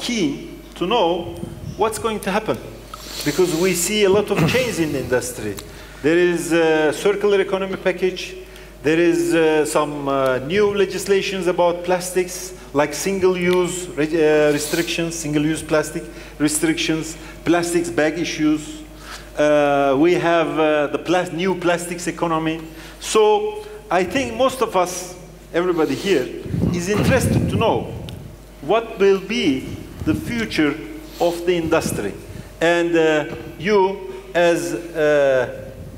keen to know what's going to happen, because we see a lot of change in the industry. There is a circular economy package. There is some new legislations about plastics, like single-use restrictions, single-use plastic restrictions, plastics bag issues. We have the new plastics economy. So I think most of us, everybody here, is interested to know what will be the future of the industry. And you, as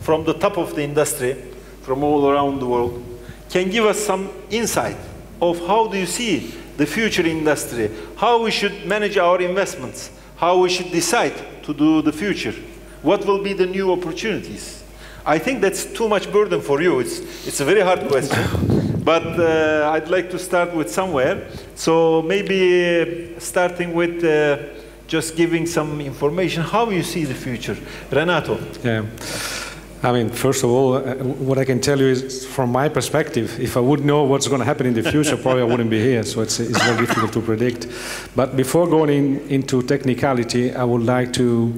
from the top of the industry, from all around the world, can give us some insight of how do you see the future industry, how we should manage our investments, how we should decide to do the future, what will be the new opportunities. I think that's too much burden for you. It's a very hard question, but I'd like to start with somewhere. So maybe starting with just giving some information, how you see the future. Renato. Yeah. I mean, first of all, what I can tell you is, from my perspective, if I would know what's going to happen in the future, probably I wouldn't be here, so it's very difficult to predict. But before going into technicality, I would like to,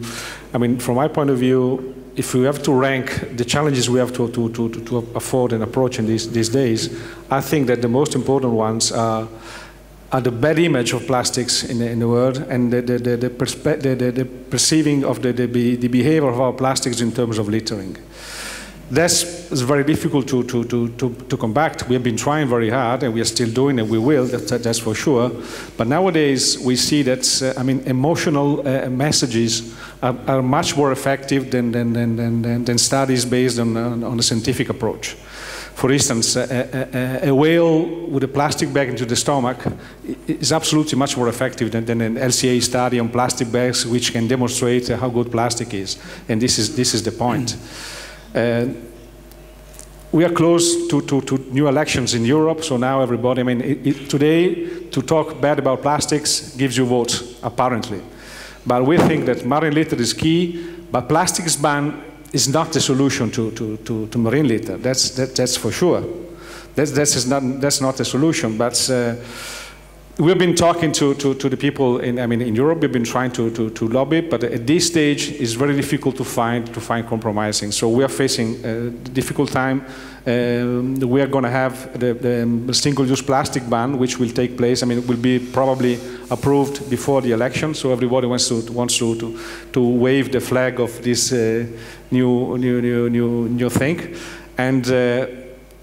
I mean, from my point of view, if we have to rank the challenges we have to afford and approach in these days, I think that the most important ones are the bad image of plastics in the world, and the perceiving of the behavior of our plastics in terms of littering. That's very difficult to combat. We have been trying very hard, and we are still doing, and we will, that's for sure. But nowadays, we see that, I mean, emotional messages are much more effective than studies based on a scientific approach. For instance, a whale with a plastic bag into the stomach is absolutely much more effective than an LCA study on plastic bags, which can demonstrate how good plastic is. And this is the point. We are close to new elections in Europe, so now everybody, I mean, today to talk bad about plastics gives you votes, apparently. But we think that marine litter is key, but plastics ban is not the solution to marine litter. That's for sure. That's not the solution. But we've been talking to the people in Europe. We've been trying to lobby, but at this stage, it's very difficult to find compromising. So we are facing a difficult time. We are going to have the single-use plastic ban, which will take place. I mean, it will be probably approved before the election. So everybody wants to wave the flag of this new thing, and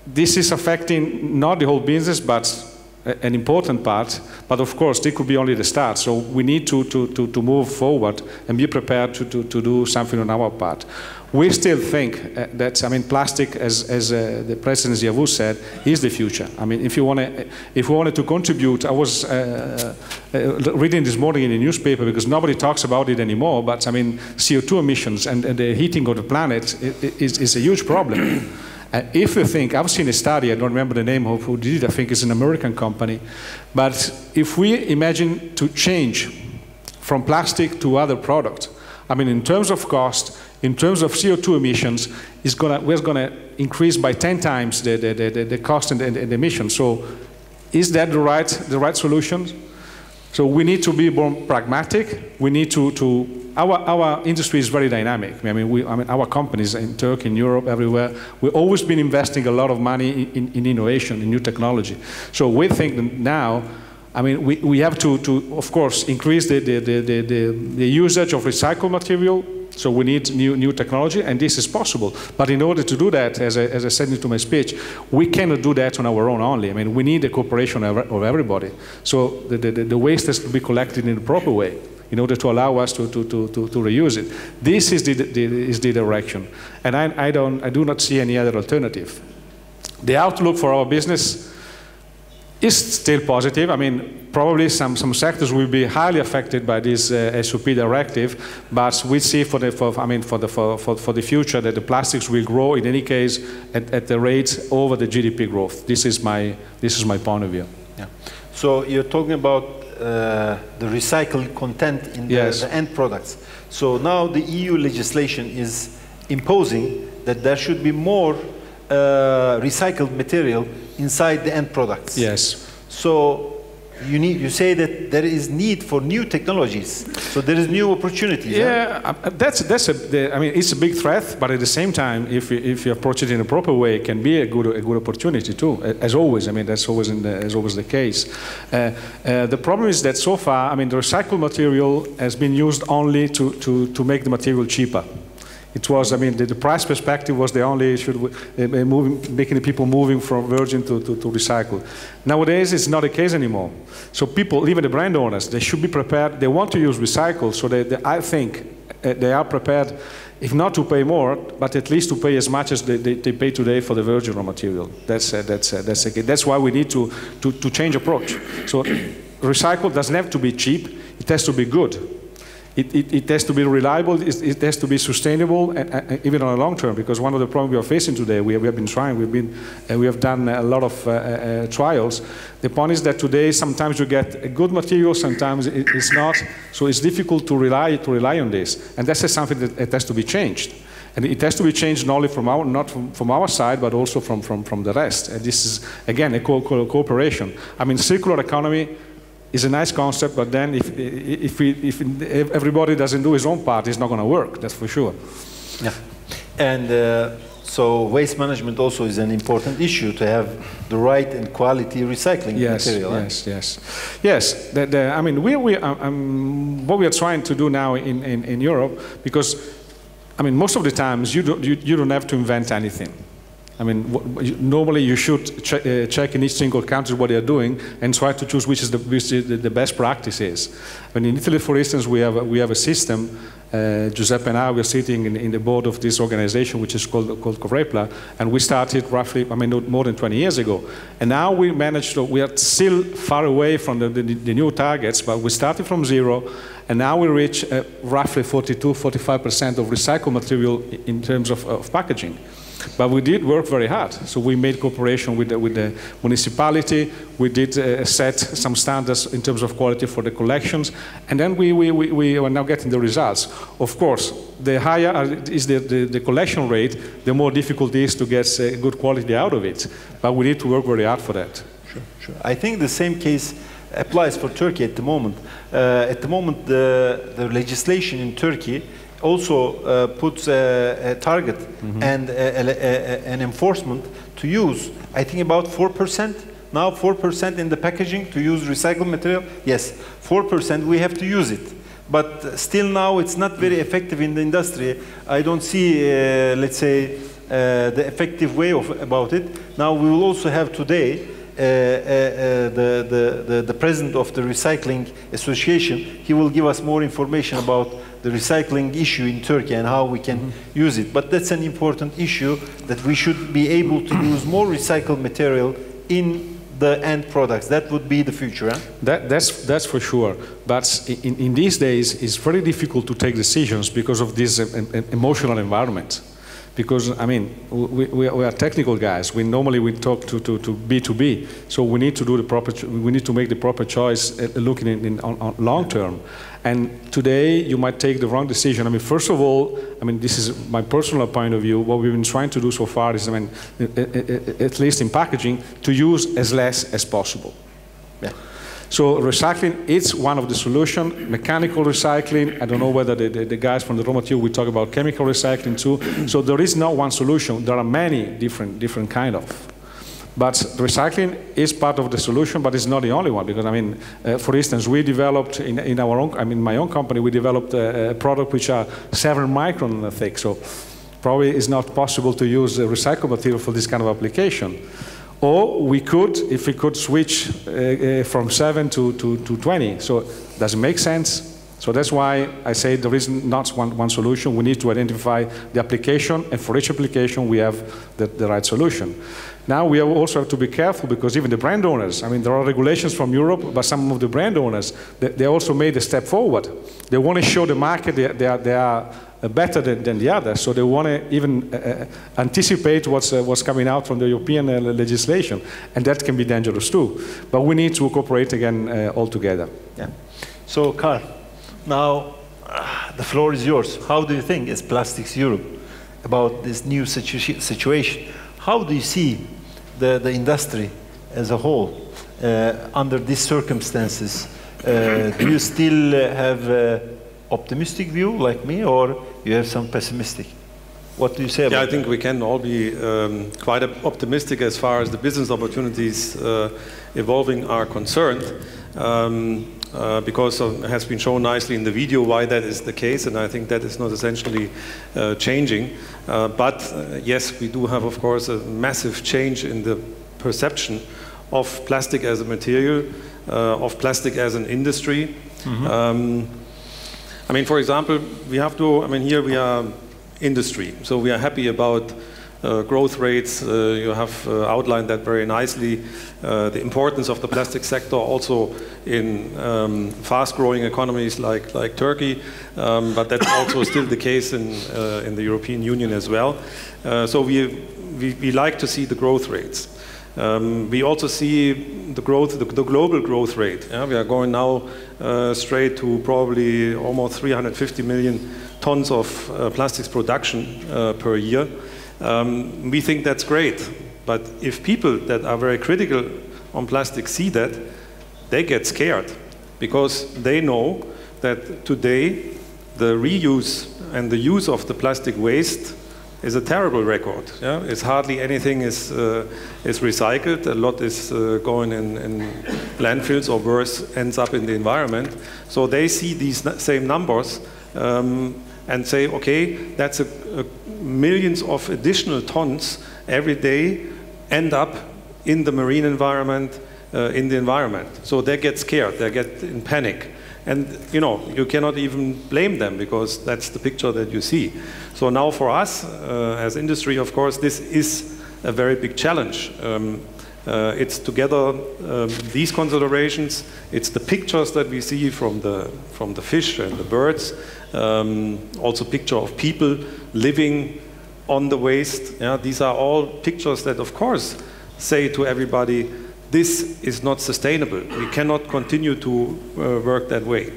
this is affecting not the whole business, but an important part, but of course, this could be only the start. So we need to move forward and be prepared to do something on our part. We still think that, I mean, plastic, as the President Ziavou said, is the future. I mean, if we wanted to contribute, I was reading this morning in the newspaper, because nobody talks about it anymore, but I mean, CO2 emissions and the heating of the planet is a huge problem. If you think, I've seen a study, I don't remember the name of who did it, I think it's an American company, but if we imagine to change from plastic to other products, I mean, in terms of cost, in terms of CO2 emissions, we're going to increase by 10 times the cost and the emissions. So is that the right solution? So we need to be more pragmatic. We need our industry is very dynamic. I mean, our companies in Turkey, in Europe, everywhere, we've always been investing a lot of money in innovation, in new technology. So we think that now, I mean, we have to of course, increase the usage of recycled material. So we need new technology, and this is possible. But in order to do that, as I said into my speech, we cannot do that on our own only. I mean, we need the cooperation of everybody. So the waste has to be collected in the proper way in order to allow us to reuse it. This is the direction, and I do not see any other alternative. The outlook for our business is still positive. I mean, probably some sectors will be highly affected by this SOP directive, but we see for the future that the plastics will grow in any case at the rate over the GDP growth. This is my point of view. Yeah. So you're talking about the recycled content in the end products. So now the EU legislation is imposing that there should be more recycled material inside the end products. Yes. So you say that there is need for new technologies, so there is new opportunities. Yeah, I mean, it's a big threat, but at the same time, if you approach it in a proper way, it can be a good opportunity too. As always, I mean, that's always the case. The problem is that so far, I mean, the recycled material has been used only to make the material cheaper. It was, I mean, the price perspective was the only issue, making the people moving from virgin to recycled. Nowadays, it's not the case anymore. So people, even the brand owners, they should be prepared. They want to use recycled, so I think they are prepared, if not to pay more, but at least to pay as much as they pay today for the virgin raw material. That's why we need to change approach. So recycled doesn't have to be cheap. It has to be good. It has to be reliable, it has to be sustainable, even on a long term, because one of the problems we are facing today, we have been trying, we have done a lot of trials. The point is that today sometimes you get a good material, sometimes it's not, so it's difficult to rely on this. And that's something that it has to be changed. And it has to be changed not only from our side, but also from the rest. And this is, again, a cooperation. I mean, circular economy is a nice concept, but then if everybody doesn't do his own part, it's not going to work, that's for sure. Yeah. And so waste management also is an important issue, to have the right and quality recycling material. Yes. I mean, what we are trying to do now in Europe, because I mean, most of the times you don't have to invent anything. I mean, normally you should check in each single country what they are doing and try to choose which is the best practices. I mean, in Italy, for instance, we have a system. Giuseppe and I were sitting in the board of this organization, which is called Kongre, and we started roughly, I mean, more than 20 years ago. And now we managed to, we are still far away from the new targets, but we started from zero, and now we reach roughly 42–45% of recycled material in terms of packaging. But we did work very hard. So we made cooperation with the municipality. We did set some standards in terms of quality for the collections. And then we are now getting the results. Of course, the higher is the collection rate, the more difficult it is to get good quality out of it. But we need to work very hard for that. Sure. I think the same case applies for Turkey at the moment. The legislation in Turkey also puts a target and an enforcement to use, I think, about 4%. Now 4% in the packaging to use recycled material. Yes, 4% we have to use it. But still now it's not very effective in the industry. I don't see, let's say, the effective way about it. Now we will also have today the president of the Recycling Association. He will give us more information about the recycling issue in Turkey and how we can use it. But that's an important issue, that we should be able to use more recycled material in the end products. That would be the future. Huh? That's for sure. But in these days, it's very difficult to take decisions because of this emotional environment. Because, I mean, we are technical guys. We normally talk to B2B. So we need to do we need to make the proper choice looking on long term. And today you might take the wrong decision. I mean, first of all, I mean, this is my personal point of view. What we've been trying to do so far is, I mean, at least in packaging, to use as less as possible. Yeah. So recycling is one of the solutions. Mechanical recycling, I don't know whether the guys from the raw material will talk about chemical recycling too. So there is not one solution. There are many different kind of. But recycling is part of the solution, but it's not the only one. Because, I mean, for instance, we developed in our own, I mean, my own company, we developed a product which are 7 micron thick. So probably it's not possible to use recycled material for this kind of application. Or we could, if we could switch from 7 to 20. So does it make sense? So that's why I say there is not one solution. We need to identify the application, and for each application we have the right solution. Now we also have to be careful, because even the brand owners, I mean, there are regulations from Europe, but some of the brand owners, they also made a step forward. They want to show the market they are better than the others, so they want to even anticipate what's coming out from the European legislation, and that can be dangerous too. But we need to cooperate again all together. Yeah. So, Carl, now the floor is yours. How do you think, as Plastics Europe, about this new situation? How do you see the industry as a whole? under these circumstances? Do you still have an optimistic view like me, or you have some pessimistic? What do you say about that? I think we can all be quite optimistic as far as the business opportunities evolving are concerned, because it has been shown nicely in the video why that is the case, and I think that is not essentially changing. But yes, we do have, of course, a massive change in the perception of plastic as a material, of plastic as an industry. I mean, for example, we have to, I mean, here we are industry, so we are happy about growth rates. You have outlined that very nicely. The importance of the plastic sector also in fast-growing economies like Turkey, but that's also still the case in the European Union as well. So we like to see the growth rates. We also see the growth, the global growth rate. Yeah? We are going now straight to probably almost 350 million tons of plastics production per year. We think that's great, but if people that are very critical on plastic see that, they get scared, because they know that today the reuse and the use of the plastic waste is a terrible record. Yeah? It's hardly anything is recycled. A lot is going in landfills, or worse, ends up in the environment. So they see these same numbers and say, okay, that's millions of additional tons every day end up in the marine environment, in the environment. So they get scared, they get in panic. And you know, you cannot even blame them, because that's the picture that you see. So now for us, as industry, of course, this is a very big challenge. It's together these considerations, it's the pictures that we see from the fish and the birds, also picture of people living on the waste. Yeah, these are all pictures that, of course, say to everybody, this is not sustainable. We cannot continue to work that way.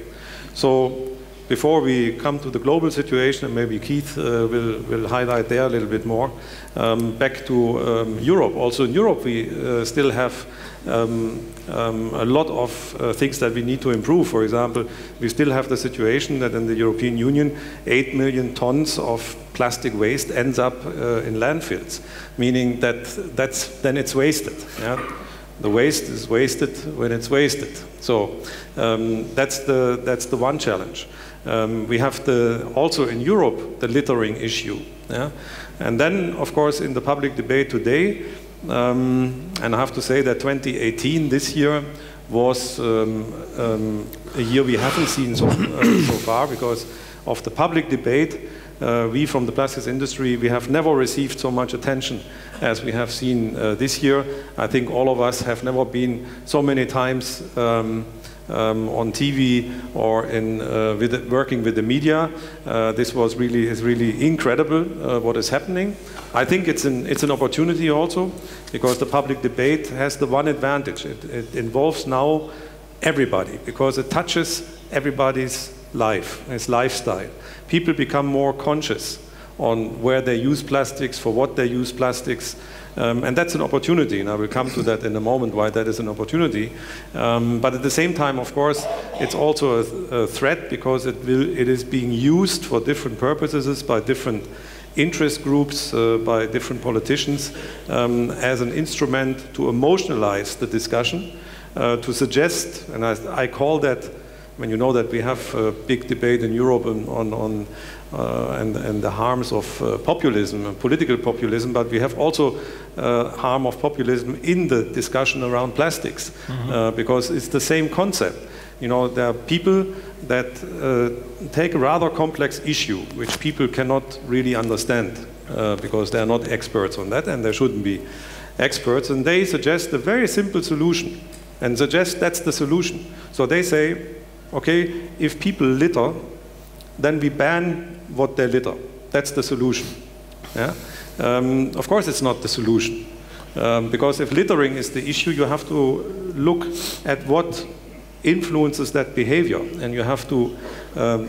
So before we come to the global situation, and maybe Keith will highlight there a little bit more, back to Europe. Also in Europe, we still have a lot of things that we need to improve. For example, we still have the situation that in the European Union, 8 million tons of plastic waste ends up in landfills, meaning that then it's wasted. Yeah? The waste is wasted when it's wasted. So that's the one challenge. We have also in Europe the littering issue. Yeah? And then, of course, in the public debate today, and I have to say that 2018, this year, was a year we haven't seen so far, because of the public debate. We from the plastics industry, we have never received so much attention as we have seen this year. I think all of us have never been so many times on TV or working with the media. This is really incredible what is happening. I think it's an opportunity also, because the public debate has the one advantage. It involves now everybody, because it touches everybody's life, his lifestyle. People become more conscious on where they use plastics, for what they use plastics, and that's an opportunity, and I will come to that in a moment, why that is an opportunity. But at the same time, of course, it's also a threat, because it is being used for different purposes by different interest groups, by different politicians, as an instrument to emotionalize the discussion, to suggest, and I call that, when you know that we have a big debate in Europe and the harms of populism, political populism, but we have also harm of populism in the discussion around plastics, because it's the same concept. You know, there are people that take a rather complex issue, which people cannot really understand, because they are not experts on that, and they shouldn't be experts, and they suggest a very simple solution, and suggest that's the solution. So they say, okay, if people litter, then we ban what they litter. That's the solution. Yeah? Of course it's not the solution. Because if littering is the issue, you have to look at what influences that behavior, and you have to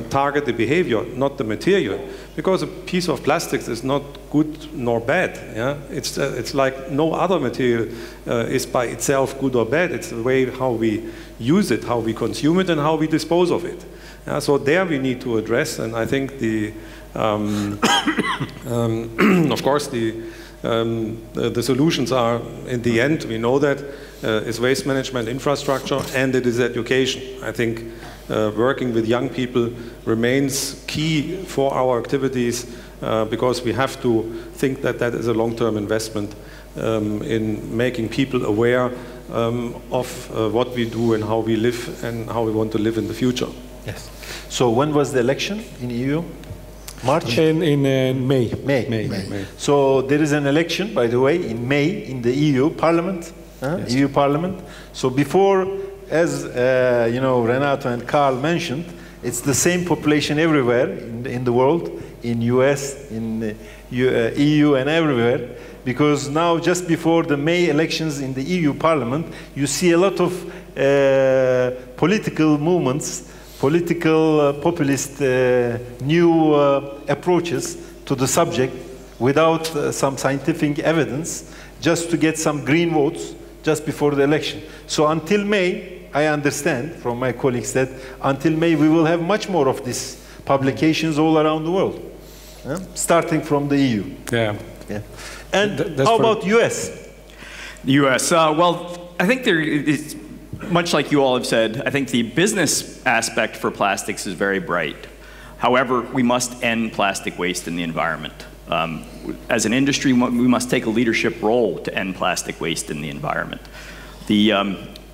target the behavior, not the material, because a piece of plastics is not good nor bad. Yeah? It's like no other material is by itself good or bad. It's the way how we use it, how we consume it, and how we dispose of it. Yeah? So there we need to address, and I think the of course the solutions are, in the end, we know that is waste management infrastructure and it is education. I think working with young people remains key for our activities because we have to think that that is a long-term investment in making people aware of what we do and how we live and how we want to live in the future. Yes. So when was the election in EU? March? In May. May. So there is an election, by the way, in May in the EU Parliament. Yes. EU Parliament. So before, as you know, Renato and Carl mentioned, it's the same population everywhere in the world, in US, in EU and everywhere. Because now, just before the May elections in the EU Parliament, you see a lot of political movements, political populist new approaches to the subject without some scientific evidence, just to get some green votes just before the election. So until May, I understand from my colleagues that until May we will have much more of these publications all around the world, starting from the EU. Yeah. And how about US? The US, well, I think there is, much like you all have said, I think the business aspect for plastics is very bright. However, we must end plastic waste in the environment. As an industry, we must take a leadership role to end plastic waste in the environment.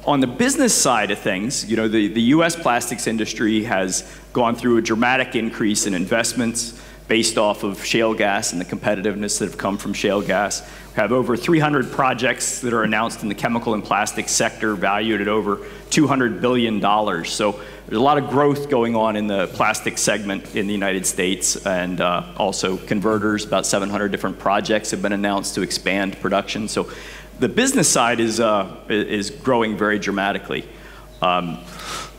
On the business side of things, you know, the US plastics industry has gone through a dramatic increase in investments based off of shale gas and the competitiveness that have come from shale gas. We have over 300 projects that are announced in the chemical and plastic sector valued at over $200 billion. So there's a lot of growth going on in the plastic segment in the United States, and also converters. About 700 different projects have been announced to expand production. So the business side is growing very dramatically.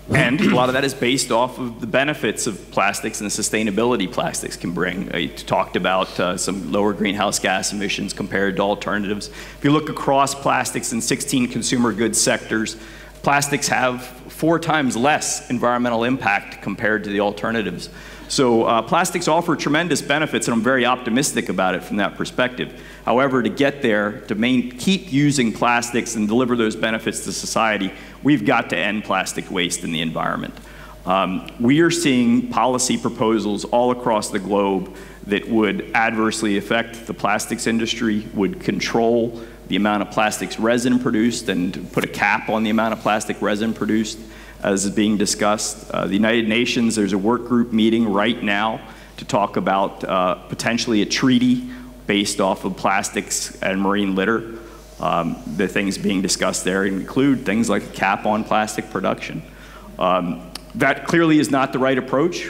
And a lot of that is based off of the benefits of plastics and the sustainability plastics can bring. You talked about some lower greenhouse gas emissions compared to alternatives. If you look across plastics in 16 consumer goods sectors, plastics have 4 times less environmental impact compared to the alternatives. So plastics offer tremendous benefits, and I'm very optimistic about it from that perspective. However, to get there, to keep using plastics and deliver those benefits to society, we've got to end plastic waste in the environment. We are seeing policy proposals all across the globe that would adversely affect the plastics industry, would control the amount of plastics resin produced and put a cap on the amount of plastic resin produced, as is being discussed. The United Nations, there's a work group meeting right now to talk about potentially a treaty based off of plastics and marine litter. The things being discussed there include things like a cap on plastic production. That clearly is not the right approach.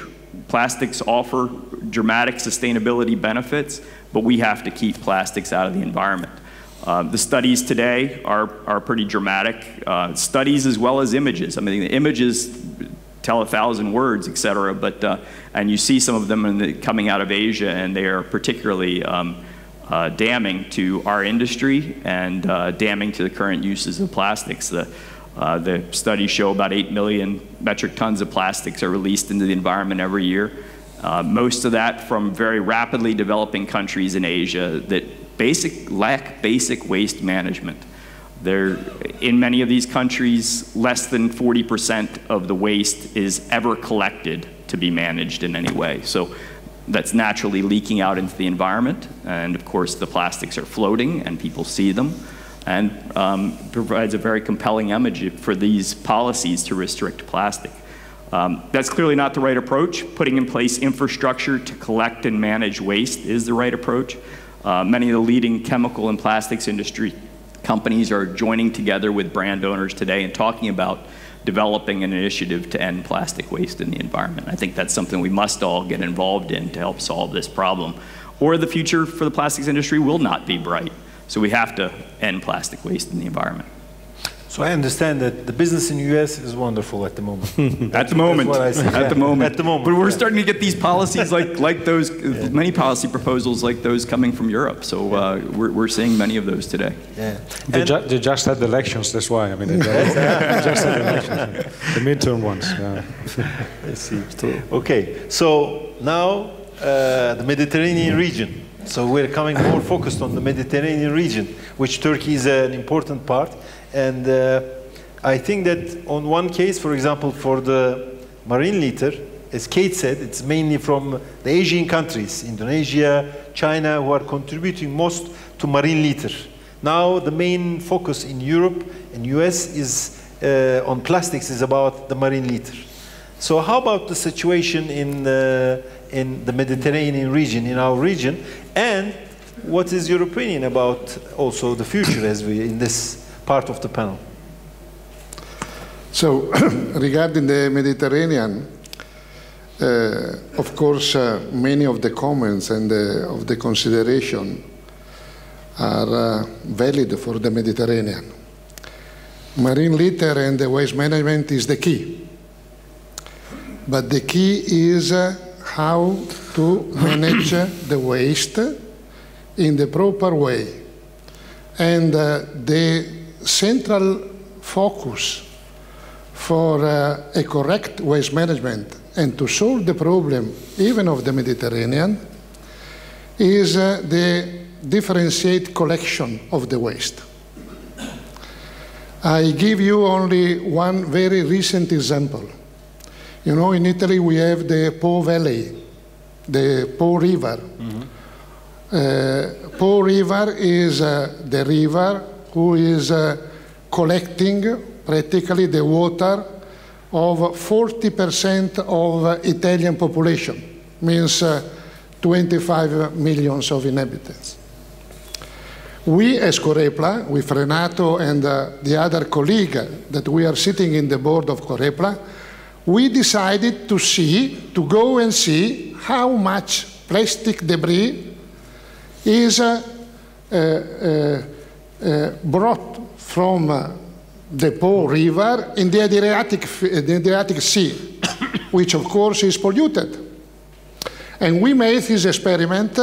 Plastics offer dramatic sustainability benefits, but we have to keep plastics out of the environment. The studies today are pretty dramatic. Studies as well as images. I mean, the images tell 1,000 words, et cetera, but, and you see some of them coming out of Asia, and they are particularly damning to our industry and damning to the current uses of plastics. The studies show about 8 million metric tons of plastics are released into the environment every year. Most of that from very rapidly developing countries in Asia that lack basic waste management. In many of these countries, less than 40% of the waste is ever collected to be managed in any way. So that's naturally leaking out into the environment, and of course the plastics are floating and people see them, and provides a very compelling image for these policies to restrict plastic. That's clearly not the right approach. Putting in place infrastructure to collect and manage waste is the right approach. Many of the leading chemical and plastics industry companies are joining together with brand owners today and talking about developing an initiative to end plastic waste in the environment. I think that's something we must all get involved in to help solve this problem, or the future for the plastics industry will not be bright. So we have to end plastic waste in the environment. So I understand that the business in the US is wonderful at the moment. At the moment. That's what I see. At the moment. At the moment. But we're starting to get these policies like those, many policy proposals like those coming from Europe. So we're seeing many of those today. Yeah. They just had elections, that's why. I mean, they just had elections, the midterm ones. Yeah. I see. Okay, so now the Mediterranean region. So we're coming more focused on the Mediterranean region, which Turkey is an important part. And I think that on one case, for example, for the marine litter, as Kate said, it's mainly from the Asian countries, Indonesia, China, who are contributing most to marine litter. Now the main focus in Europe and US is on plastics is about the marine litter. So how about the situation in the Mediterranean region, in our region, and what is your opinion about also the future as we in this part of the panel? So, regarding the Mediterranean, of course, many of the comments and of the consideration are valid for the Mediterranean. Marine litter and the waste management is the key. But the key is how to manage the waste in the proper way. And the central focus for a correct waste management and to solve the problem even of the Mediterranean is the differentiate collection of the waste. I give you only one very recent example. You know, in Italy we have the Po Valley, the Po River. Mm-hmm. Po River is the river who is collecting practically the water of 40% of Italian population, means 25 million of inhabitants. We as Corepla, with Renato and the other colleague that we are sitting in the board of Corepla, we decided to go and see how much plastic debris is brought from the Po River in the Adriatic Sea, which of course is polluted. And we made this experiment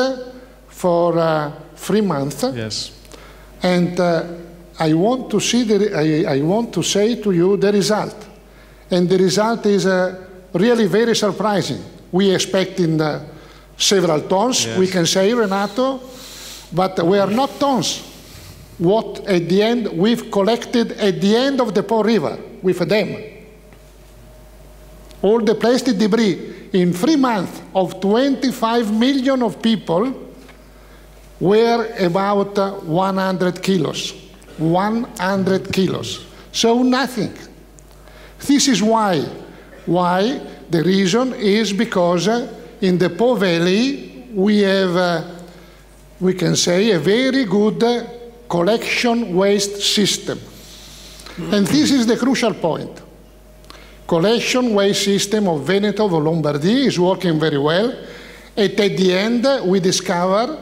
for 3 months. Yes. And I want to say to you the result. And the result is really very surprising. We expect in several tons, yes. We can say, Renato, but we are not tons. What at the end we've collected at the end of the Po River with them. All the plastic debris in 3 months of 25 million of people were about 100 kilos. 100 kilos. So nothing. This is why. Why? The reason is because in the Po Valley we have, we can say, a very good collection waste system. And this is the crucial point. Collection waste system of Veneto, of Lombardy is working very well. And at the end, we discover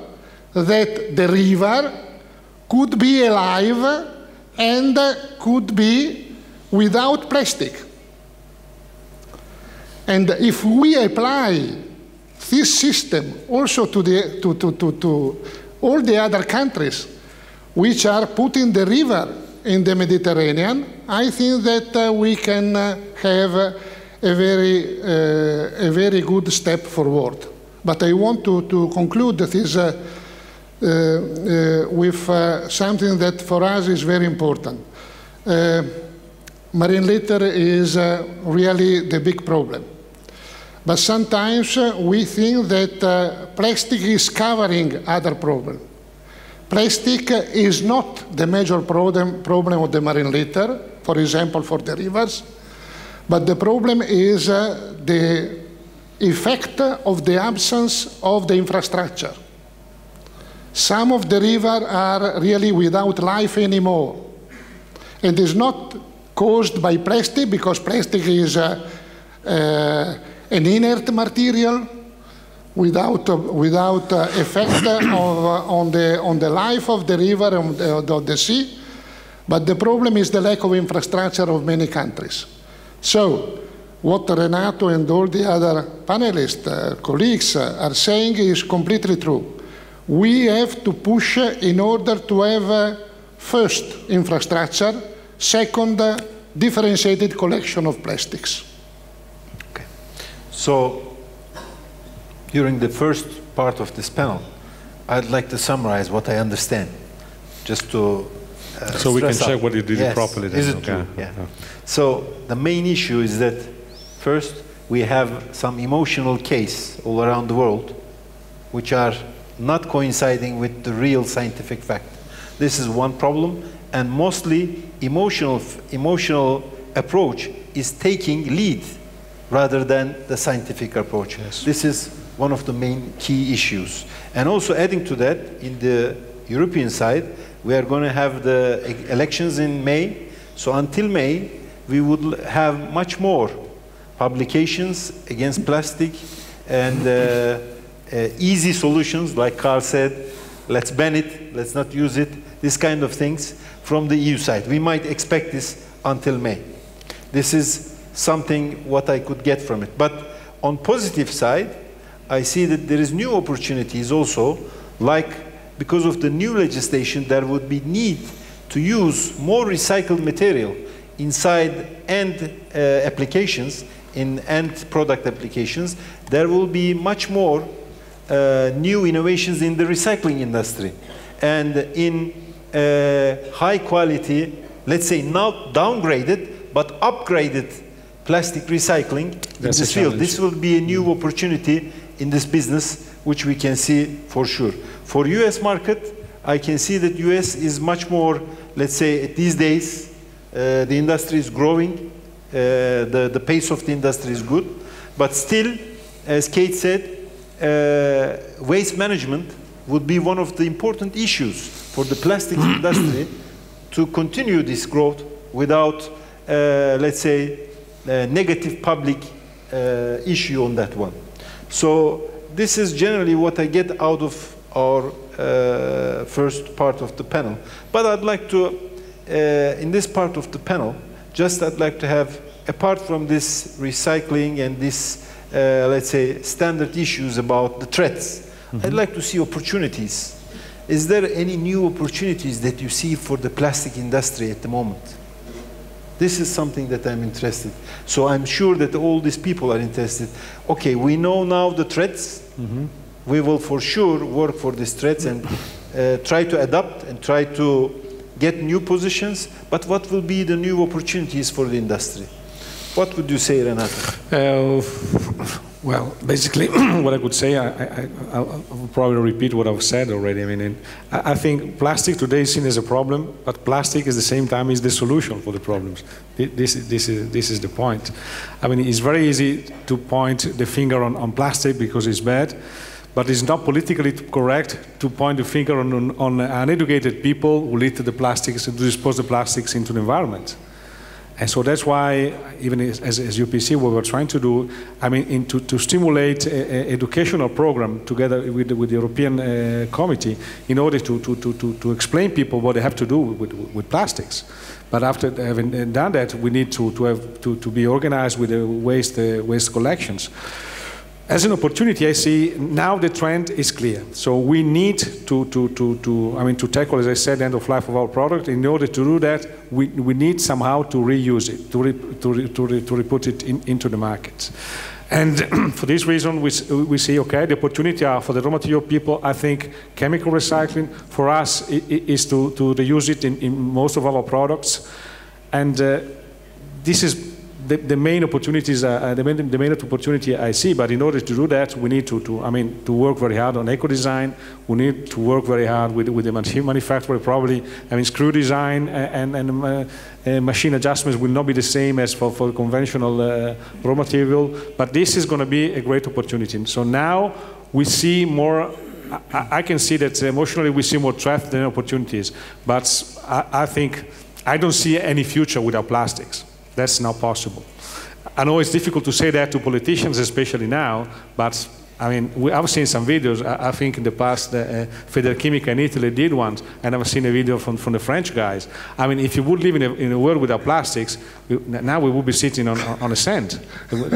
that the river could be alive and could be without plastic. And if we apply this system also to all the other countries which are putting the river in the Mediterranean, I think that we can have a very good step forward. But I want to conclude this with something that for us is very important. Marine litter is really the big problem. But sometimes we think that plastic is covering other problems. Plastic is not the major problem of the marine litter, for example, for the rivers, but the problem is the effect of the absence of the infrastructure. Some of the rivers are really without life anymore. And it's not caused by plastic, because plastic is an inert material without effect on the life of the river and of the sea. But the problem is the lack of infrastructure of many countries. So, what Renato and all the other panelists, colleagues are saying is completely true. We have to push in order to have first, infrastructure, second, differentiated collection of plastics. Okay. So, during the first part of this panel, I'd like to summarize what I understand, just to so we can check what you did it properly. Then. Is it true? Yeah. So the main issue is that first we have some emotional case all around the world, which are not coinciding with the real scientific fact. This is one problem, and mostly emotional approach is taking lead rather than the scientific approach. Yes. This is one of the main key issues. And also adding to that, in the European side, we are going to have the elections in May. So until May, we would have much more publications against plastic and easy solutions, like Carl said, let's ban it, let's not use it, this kind of things from the EU side. We might expect this until May. This is something what I could get from it. But on positive side, I see that there is new opportunities also, like because of the new legislation, there would be need to use more recycled material inside end applications, in end product applications. There will be much more new innovations in the recycling industry. And in high quality, let's say not downgraded, but upgraded plastic recycling in this field. This will be a new opportunity in this business, which we can see for sure. For US market, I can see that US is much more, let's say, these days, the industry is growing, the pace of the industry is good, but still, as Kate said, waste management would be one of the important issues for the plastics industry to continue this growth without, let's say, negative public issue on that one. So this is generally what I get out of our first part of the panel. But I'd like to, in this part of the panel, I'd like to have, apart from this recycling and this, let's say, standard issues about the threats, I'd like to see opportunities. Is there any new opportunities that you see for the plastic industry at the moment? This is something that I'm interested. So I'm sure that all these people are interested. Okay, we know now the threats. We will for sure work for these threats and try to adapt and try to get new positions. But what will be the new opportunities for the industry? What would you say, Renato? Well, basically, what I could say, I'll probably repeat what I've said already. I mean, I think plastic today is seen as a problem, but plastic at the same time is the solution for the problems. This is the point. I mean, it's very easy to point the finger on plastic because it's bad, but it's not politically correct to point the finger on uneducated people who lead to the plastics and to dispose the plastics into the environment. And so that's why, even as UPC, what we're trying to do, I mean, to stimulate an educational program together with the European Committee in order to explain people what they have to do with plastics. But after having done that, we need to be organized with the waste collections. As an opportunity, I see now the trend is clear. So we need to tackle, as I said, the end of life of our product. In order to do that, we need somehow to reuse it, to re-put it into the market. And for this reason, we see, okay, the opportunity for the raw material people, I think chemical recycling for us is to reuse it in most of our products. And this is the main opportunities, the main opportunity I see. But in order to do that, we need to work very hard on eco-design. We need to work very hard with the manufacturer. Probably, screw design and machine adjustments will not be the same as for conventional raw material. But this is going to be a great opportunity. So now we see more. I can see that emotionally we see more threats than opportunities. But I think I don't see any future without plastics. That's not possible. I know it's difficult to say that to politicians, especially now, but I mean, I've seen some videos. I think in the past, Federchimica in Italy did one, and I've seen a video from the French guys. I mean, if you would live in a world without plastics, now we would be sitting on a sand.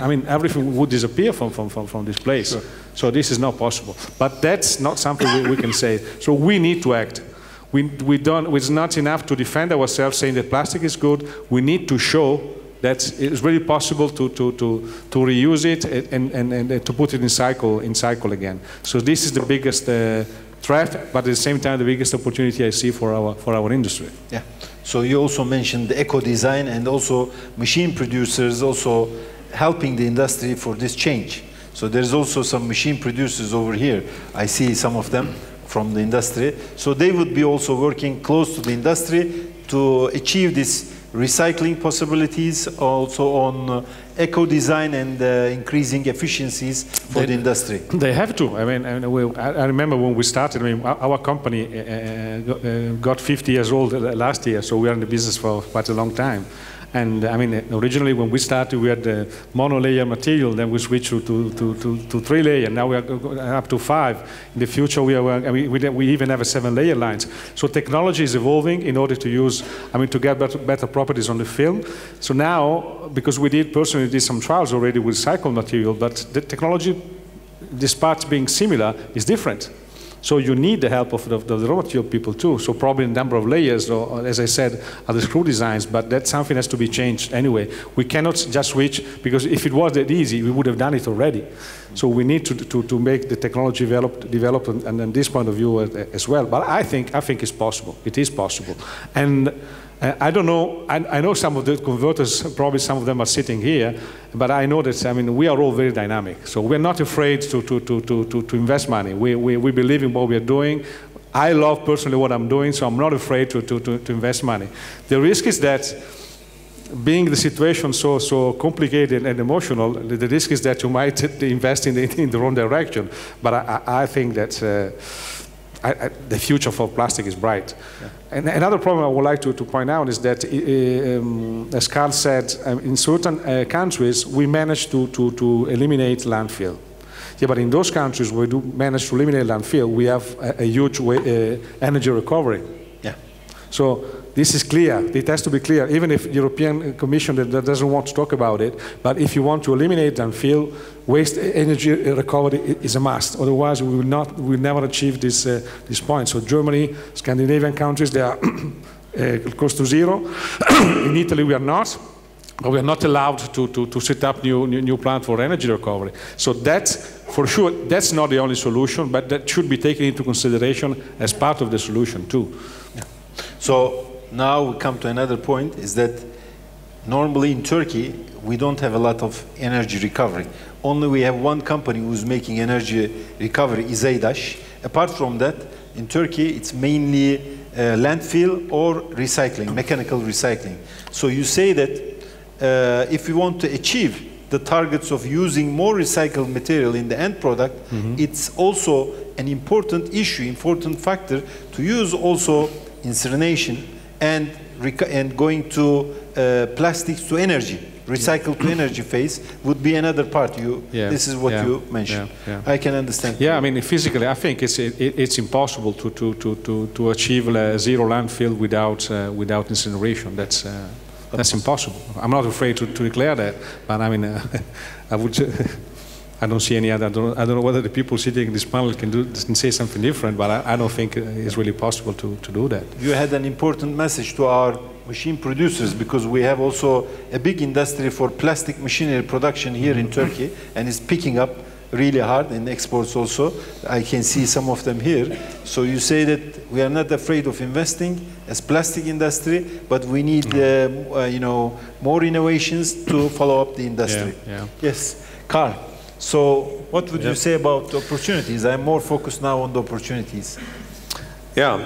I mean, everything would disappear from this place. Sure. So this is not possible. But that's not something we can say. So we need to act. It's not enough to defend ourselves saying that plastic is good. We need to show that it's really possible to reuse it and to put it in cycle again. So this is the biggest threat, but at the same time the biggest opportunity I see for our industry. Yeah. So you also mentioned the eco-design and also machine producers also helping the industry for this change. So there's also some machine producers over here. I see some of them from the industry. So they would be also working close to the industry to achieve this recycling possibilities, also on eco-design and increasing efficiencies for the industry. They have to. I mean, I remember when we started, I mean, our company got 50 years old last year, so we are in the business for quite a long time. And I mean, originally when we started, we had the mono-layer material. Then we switched to 3-layer. Now we are up to 5. In the future, we even have a 7-layer lines. So technology is evolving in order to use, I mean, to get better properties on the film. So now, because we personally did some trials already with recycled material, but the technology, despite being similar, is different. So you need the help of the raw material people too. So probably a number of layers, or as I said, are the screw designs, but that something has to be changed anyway. We cannot just switch, because if it was that easy, we would have done it already. So we need to make the technology develop and this point of view as well. But I think it's possible. It is possible. And I don't know, I know some of the converters, probably some of them are sitting here, but I know that, I mean, we are all very dynamic. So we're not afraid to invest money. We believe in what we are doing. I love personally what I'm doing, so I'm not afraid to invest money. The risk is that, being the situation so complicated and emotional, the risk is that you might invest in the wrong direction. But I think that the future for plastic is bright. Yeah. And another problem I would like to point out is that, as Carl said, in certain countries we managed to eliminate landfill. Yeah, but in those countries where we do manage to eliminate landfill, we have a huge energy recovery. Yeah. So this is clear. It has to be clear, even if the European Commission that doesn't want to talk about it. But if you want to eliminate landfill, waste energy recovery is a must. Otherwise, we will never achieve this point. So Germany, Scandinavian countries, they are close to zero. In Italy, we are not. But we are not allowed to set up new plant for energy recovery. So that's, for sure, that's not the only solution, but that should be taken into consideration as part of the solution too. Yeah. So now we come to another point, is that normally in Turkey, we don't have a lot of energy recovery. Only we have one company who's making energy recovery, İzeydaş. Apart from that, in Turkey, it's mainly landfill or recycling, mechanical recycling. So you say that if we want to achieve the targets of using more recycled material in the end product, it's also an important issue, important factor to use also incineration and going to plastics to energy, recycled to energy phase would be another part. This is what you mentioned. I can understand. Yeah, I mean, physically, I think it's impossible to achieve zero landfill without incineration. That's impossible. I'm not afraid to declare that, but I mean, I don't see any other. I don't know whether the people sitting in this panel can say something different, but I don't think it's really possible to do that. You had an important message to our machine producers, because we have also a big industry for plastic machinery production here in Turkey, and it's picking up really hard in exports also. I can see some of them here. So you say that we are not afraid of investing as plastic industry, but we need more innovations to follow up the industry. Yes, Carl. So what would you say about the opportunities? I'm more focused now on the opportunities. Yeah,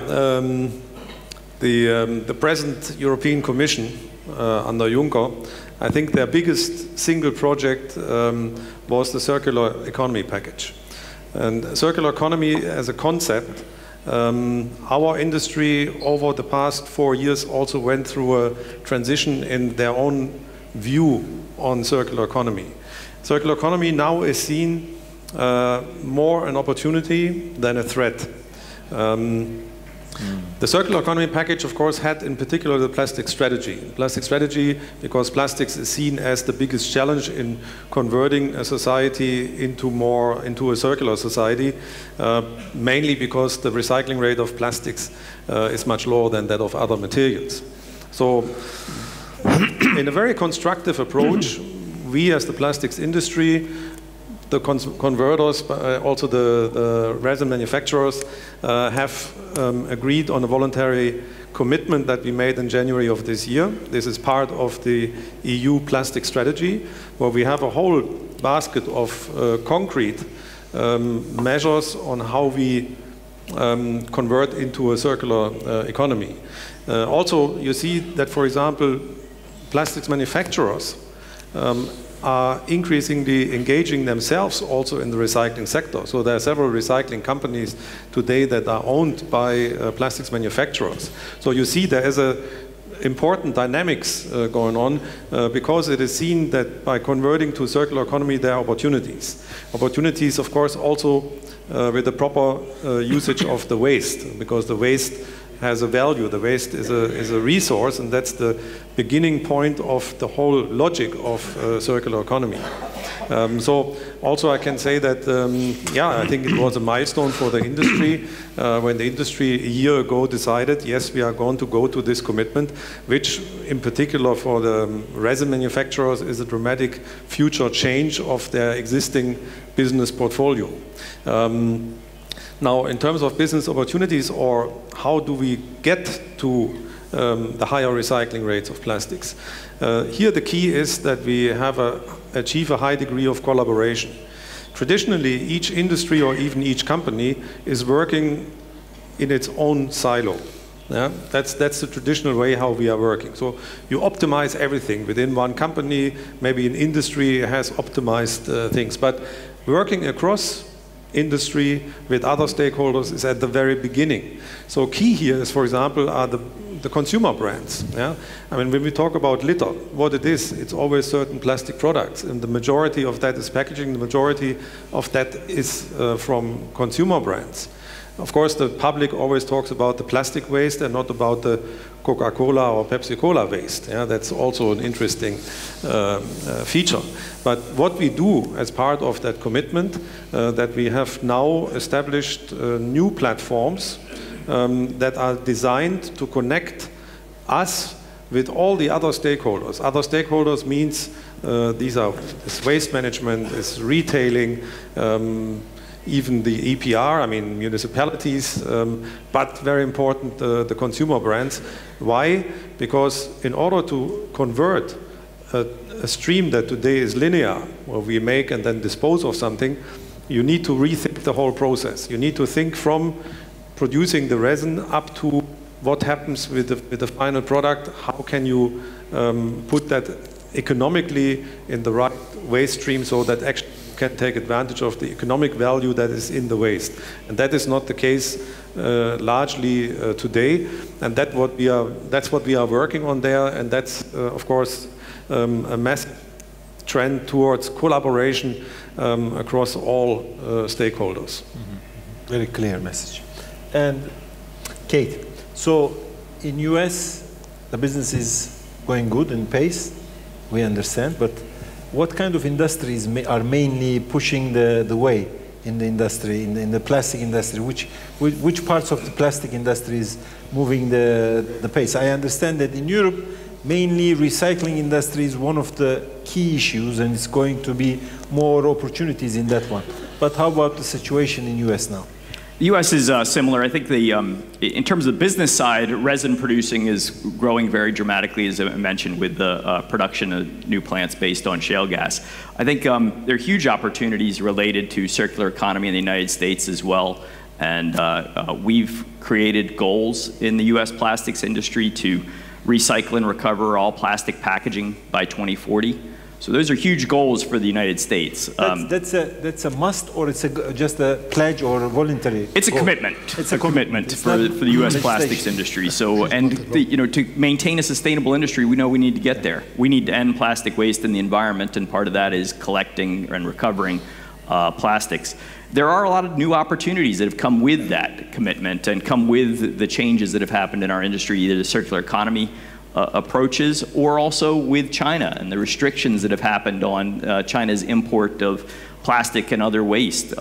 the present European Commission under Juncker, I think their biggest single project was the circular economy package. And circular economy as a concept, our industry over the past 4 years also went through a transition in their own view on circular economy. Circular economy now is seen more an opportunity than a threat. The circular economy package, of course, had in particular the plastic strategy. Plastic strategy, because plastics is seen as the biggest challenge in converting a society into a circular society, mainly because the recycling rate of plastics is much lower than that of other materials. So, in a very constructive approach, we as the plastics industry, the converters, also the resin manufacturers have agreed on a voluntary commitment that we made in January of this year. This is part of the EU plastic strategy, where we have a whole basket of concrete measures on how we convert into a circular economy. Also, you see that, for example, plastics manufacturers are increasingly engaging themselves also in the recycling sector. So there are several recycling companies today that are owned by plastics manufacturers. So you see there is a important dynamics going on because it is seen that by converting to a circular economy there are opportunities. Opportunities, of course, also with the proper usage of the waste, because the waste has a value. The waste is a resource, and that's the beginning point of the whole logic of circular economy. So also I can say that, yeah, I think it was a milestone for the industry when the industry a year ago decided, yes, we are going to go to this commitment, which in particular for the resin manufacturers is a dramatic future change of their existing business portfolio. Now, in terms of business opportunities, or how do we get to the higher recycling rates of plastics? Here the key is that we have achieve a high degree of collaboration. Traditionally, each industry or even each company is working in its own silo. Yeah? That's the traditional way how we are working. So you optimize everything within one company. Maybe an industry has optimized things, but working across industry with other stakeholders is at the very beginning. So key here is, for example, are the consumer brands. Yeah? I mean, when we talk about litter, what it is, it's always certain plastic products, and the majority of that is packaging, the majority of that is from consumer brands. Of course, the public always talks about the plastic waste and not about the Coca-Cola or Pepsi-Cola waste. Yeah, that's also an interesting feature. But what we do as part of that commitment, that we have now established new platforms that are designed to connect us with all the other stakeholders. Other stakeholders means these are waste management, is retailing, even the EPR, I mean municipalities, but very important, the consumer brands. Why? Because in order to convert a stream that today is linear, where we make and then dispose of something, you need to rethink the whole process. You need to think from producing the resin up to what happens with the final product. How can you put that economically in the right waste stream so that actually can take advantage of the economic value that is in the waste. And that is not the case largely today, and that's what we are working on there, and that's of course a massive trend towards collaboration across all stakeholders. Mm-hmm. Very clear message. And Kate, so in US the business is going good in pace, we understand, but what kind of industries are mainly pushing the way in the industry, in the plastic industry? Which parts of the plastic industry is moving the pace? I understand that in Europe, mainly recycling industry is one of the key issues, and it's going to be more opportunities in that one. But how about the situation in US now? The U.S. is similar. I think in terms of the business side, resin producing is growing very dramatically, as I mentioned, with the production of new plants based on shale gas. I think there are huge opportunities related to circular economy in the United States as well. And we've created goals in the U.S. plastics industry to recycle and recover all plastic packaging by 2040. So those are huge goals for the United States. That's a must, or it's just a pledge or voluntary? It's a commitment. It's a commitment for the U.S. plastics industry. So, and to maintain a sustainable industry, we know we need to get there. We need to end plastic waste in the environment, and part of that is collecting and recovering plastics. There are a lot of new opportunities that have come with that commitment and come with the changes that have happened in our industry, either the circular economy approaches or also with China and the restrictions that have happened on China's import of plastic and other waste.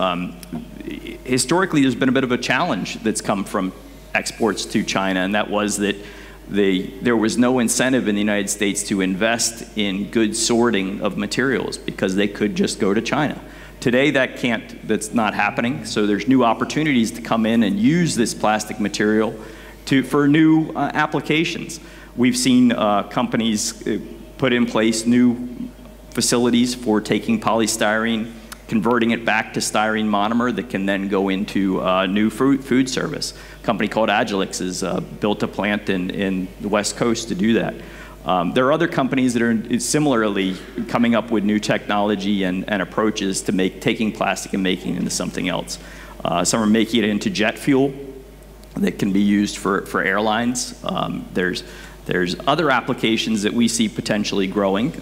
Historically, there's been a bit of a challenge that's come from exports to China, and that was that there was no incentive in the United States to invest in good sorting of materials because they could just go to China. Today, that's not happening, so there's new opportunities to come in and use this plastic material for new applications. We've seen companies put in place new facilities for taking polystyrene, converting it back to styrene monomer that can then go into new food service. A company called Gelecekte has built a plant in the West Coast to do that. There are other companies that are similarly coming up with new technology and approaches to taking plastic and making it into something else. Some are making it into jet fuel that can be used for airlines. There's other applications that we see potentially growing.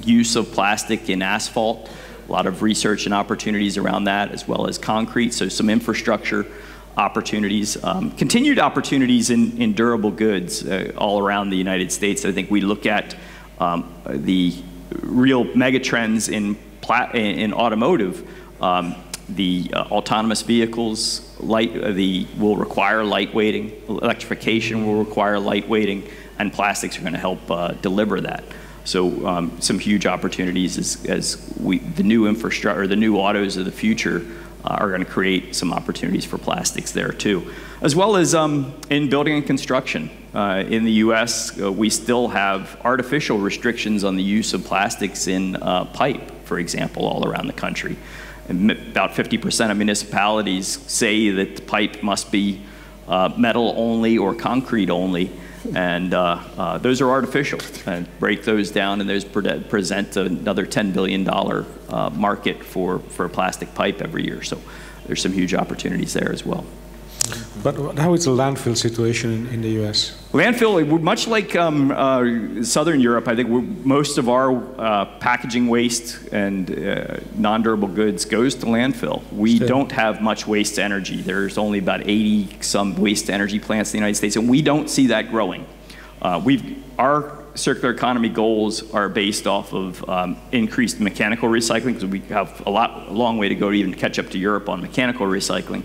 Use of plastic in asphalt, a lot of research and opportunities around that, as well as concrete, so some infrastructure opportunities. Continued opportunities in durable goods all around the United States. I think we look at the real megatrends in automotive. The autonomous vehicles will require lightweighting, electrification will require lightweighting, and plastics are going to help deliver that. So some huge opportunities as the new infrastructure, or the new autos of the future are going to create some opportunities for plastics there too. As well as in building and construction. In the US, we still have artificial restrictions on the use of plastics in pipe, for example, all around the country. And about 50% of municipalities say that the pipe must be metal only or concrete only. And those are artificial. And break those down, and those present another $10 billion market for plastic pipe every year. So there's some huge opportunities there as well. But how is the landfill situation in the US? Landfill, much like Southern Europe, I think most of our packaging waste and non-durable goods goes to landfill. We don't have much waste to energy. There's only about 80-some waste to energy plants in the United States, and we don't see that growing. Our circular economy goals are based off of increased mechanical recycling, because we have a long way to go to even catch up to Europe on mechanical recycling,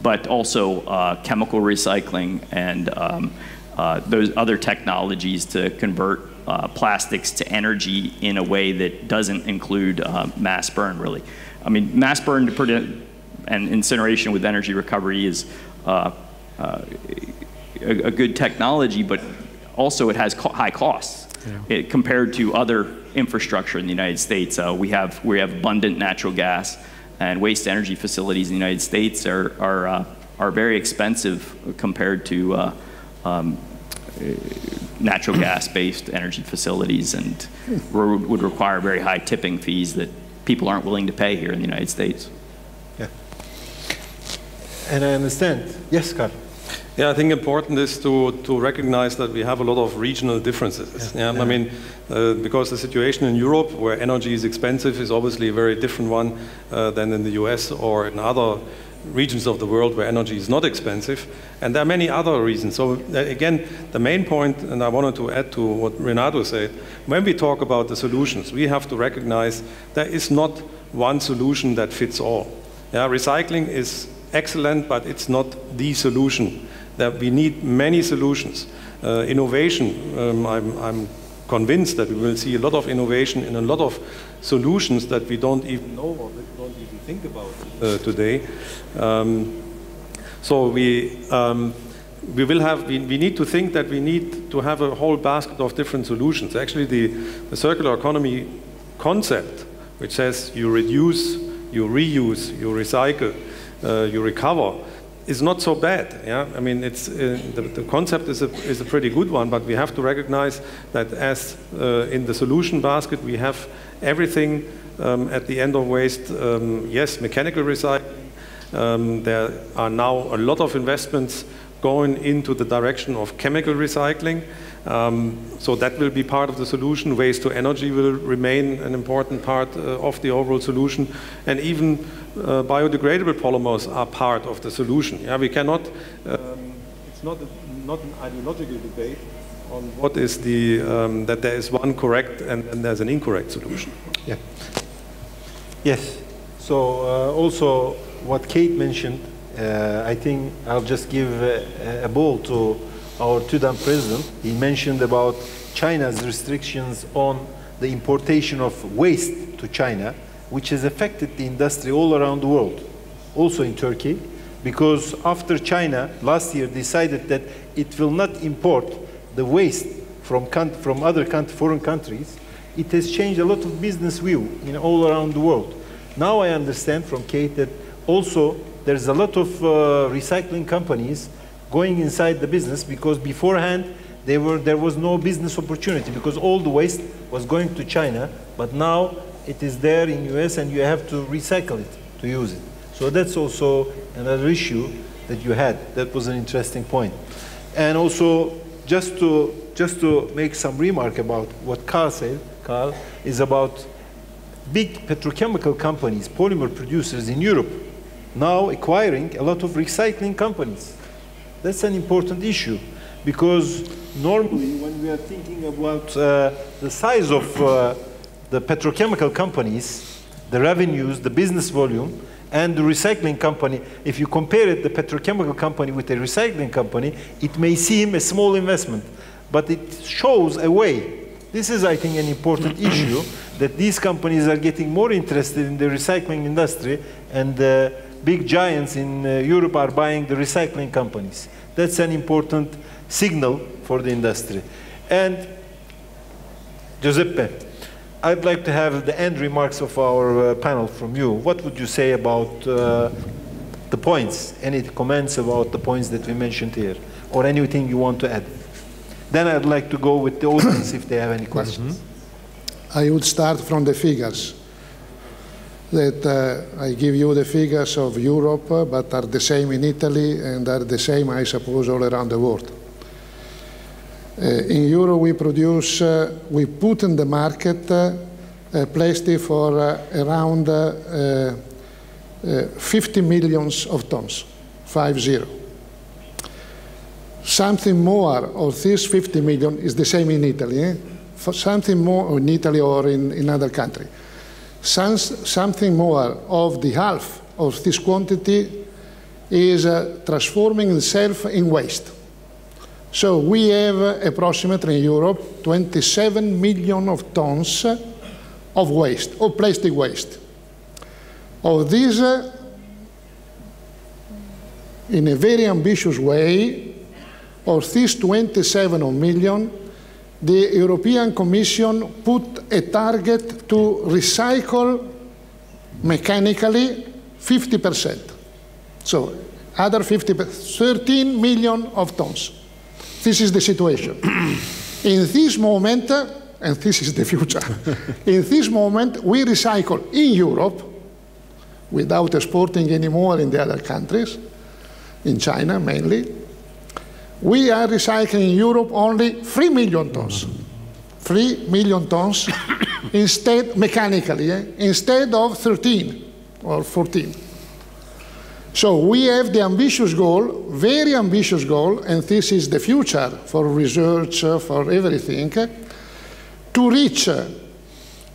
but also chemical recycling and those other technologies to convert plastics to energy in a way that doesn't include mass burn, really. I mean, mass burn and incineration with energy recovery is a good technology, but also it has high costs compared to other infrastructure in the United States. We have abundant natural gas, and waste energy facilities in the United States are very expensive compared to natural gas-based energy facilities, and would require very high tipping fees that people aren't willing to pay here in the United States. Yeah. And I understand. Yes, Carl. Yeah, I think important is to recognize that we have a lot of regional differences. Yeah. I mean, because the situation in Europe, where energy is expensive, is obviously a very different one than in the US or in other regions of the world where energy is not expensive. And there are many other reasons. So again, the main point, and I wanted to add to what Renato said, when we talk about the solutions, we have to recognize there is not one solution that fits all. Yeah, recycling is excellent, but it's not the solution. That we need many solutions. Innovation, I'm convinced that we will see a lot of innovation in a lot of solutions that we don't even know or that we don't even think about today. So we need to think that we need to have a whole basket of different solutions. Actually, the circular economy concept, which says you reduce, you reuse, you recycle, you recover, is not so bad. Yeah, I mean, it's the concept is a pretty good one, but we have to recognize that as in the solution basket we have everything at the end of waste. Yes, mechanical recycling. There are now a lot of investments going into the direction of chemical recycling. So that will be part of the solution. Waste to energy will remain an important part of the overall solution. And even biodegradable polymers are part of the solution. Yeah, we cannot, it's not an ideological debate on what is the, that there is one correct and there's an incorrect solution. Yeah. Yes. So also what Kate mentioned, I think I'll just give a ball to our Sudan president. He mentioned about China's restrictions on the importation of waste to China, which has affected the industry all around the world, also in Turkey, because after China last year decided that it will not import the waste from other foreign countries, it has changed a lot of business view in all around the world. Now I understand from Kate that also there's a lot of recycling companies going inside the business, because beforehand there was no business opportunity because all the waste was going to China, but now it is there in US and you have to recycle it to use it. So that's also another issue that you had. That was an interesting point. And also just to make some remark about what Carl said, Carl, is about big petrochemical companies, polymer producers in Europe, now acquiring a lot of recycling companies. That's an important issue, because normally when we are thinking about the size of the petrochemical companies, the revenues, the business volume, and the recycling company, if you compare it, the petrochemical company with a recycling company, it may seem a small investment, but it shows a way. This is, I think, an important issue, that these companies are getting more interested in the recycling industry, and big giants in Europe are buying the recycling companies. That's an important signal for the industry. And Giuseppe, I'd like to have the end remarks of our panel from you. What would you say about the points? Any comments about the points that we mentioned here? Or anything you want to add? Then I'd like to go with the audience if they have any questions. I would start from the figures. That I give you the figures of Europe, but are the same in Italy and are the same, I suppose, all around the world. In Europe, we produce, we put in the market plastic for around 50 million of tons, 50. Something more of this 50 million is the same in Italy, for something more in Italy or in other countries. Something more of the half of this quantity is transforming itself in waste. So we have approximately in Europe 27 million of tons of waste, of plastic waste. Of these, in a very ambitious way, of these 27 million, the European Commission put a target to recycle mechanically 50%. So other 13 million of tons. This is the situation. In this moment, and this is the future, in this moment we recycle in Europe, without exporting anymore in the other countries, in China mainly, we are recycling in Europe only 3 million tons. 3 million tons instead, mechanically, instead of 13 or 14. So we have the ambitious goal, very ambitious goal, and this is the future for research, for everything, to reach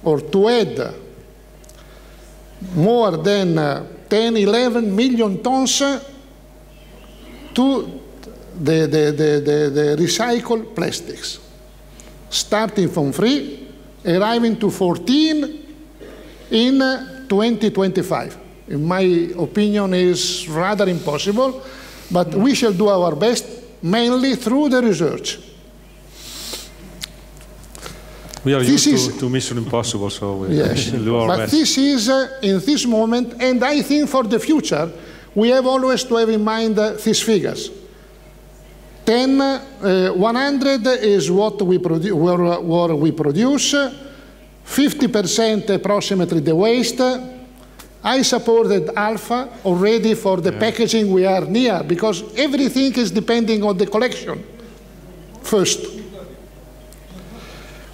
or to add more than 10, 11 million tons to the recycled plastics, starting from 3, arriving to 14 in 2025. In my opinion, is rather impossible, but we shall do our best, mainly through the research. We are used to Mission Impossible, so we will do our best. But this is, in this moment, and I think for the future, we have always to have in mind these figures. 100 is what we produce, 50% approximately the waste, I supported Alpha already for the packaging we are near, because everything is depending on the collection first.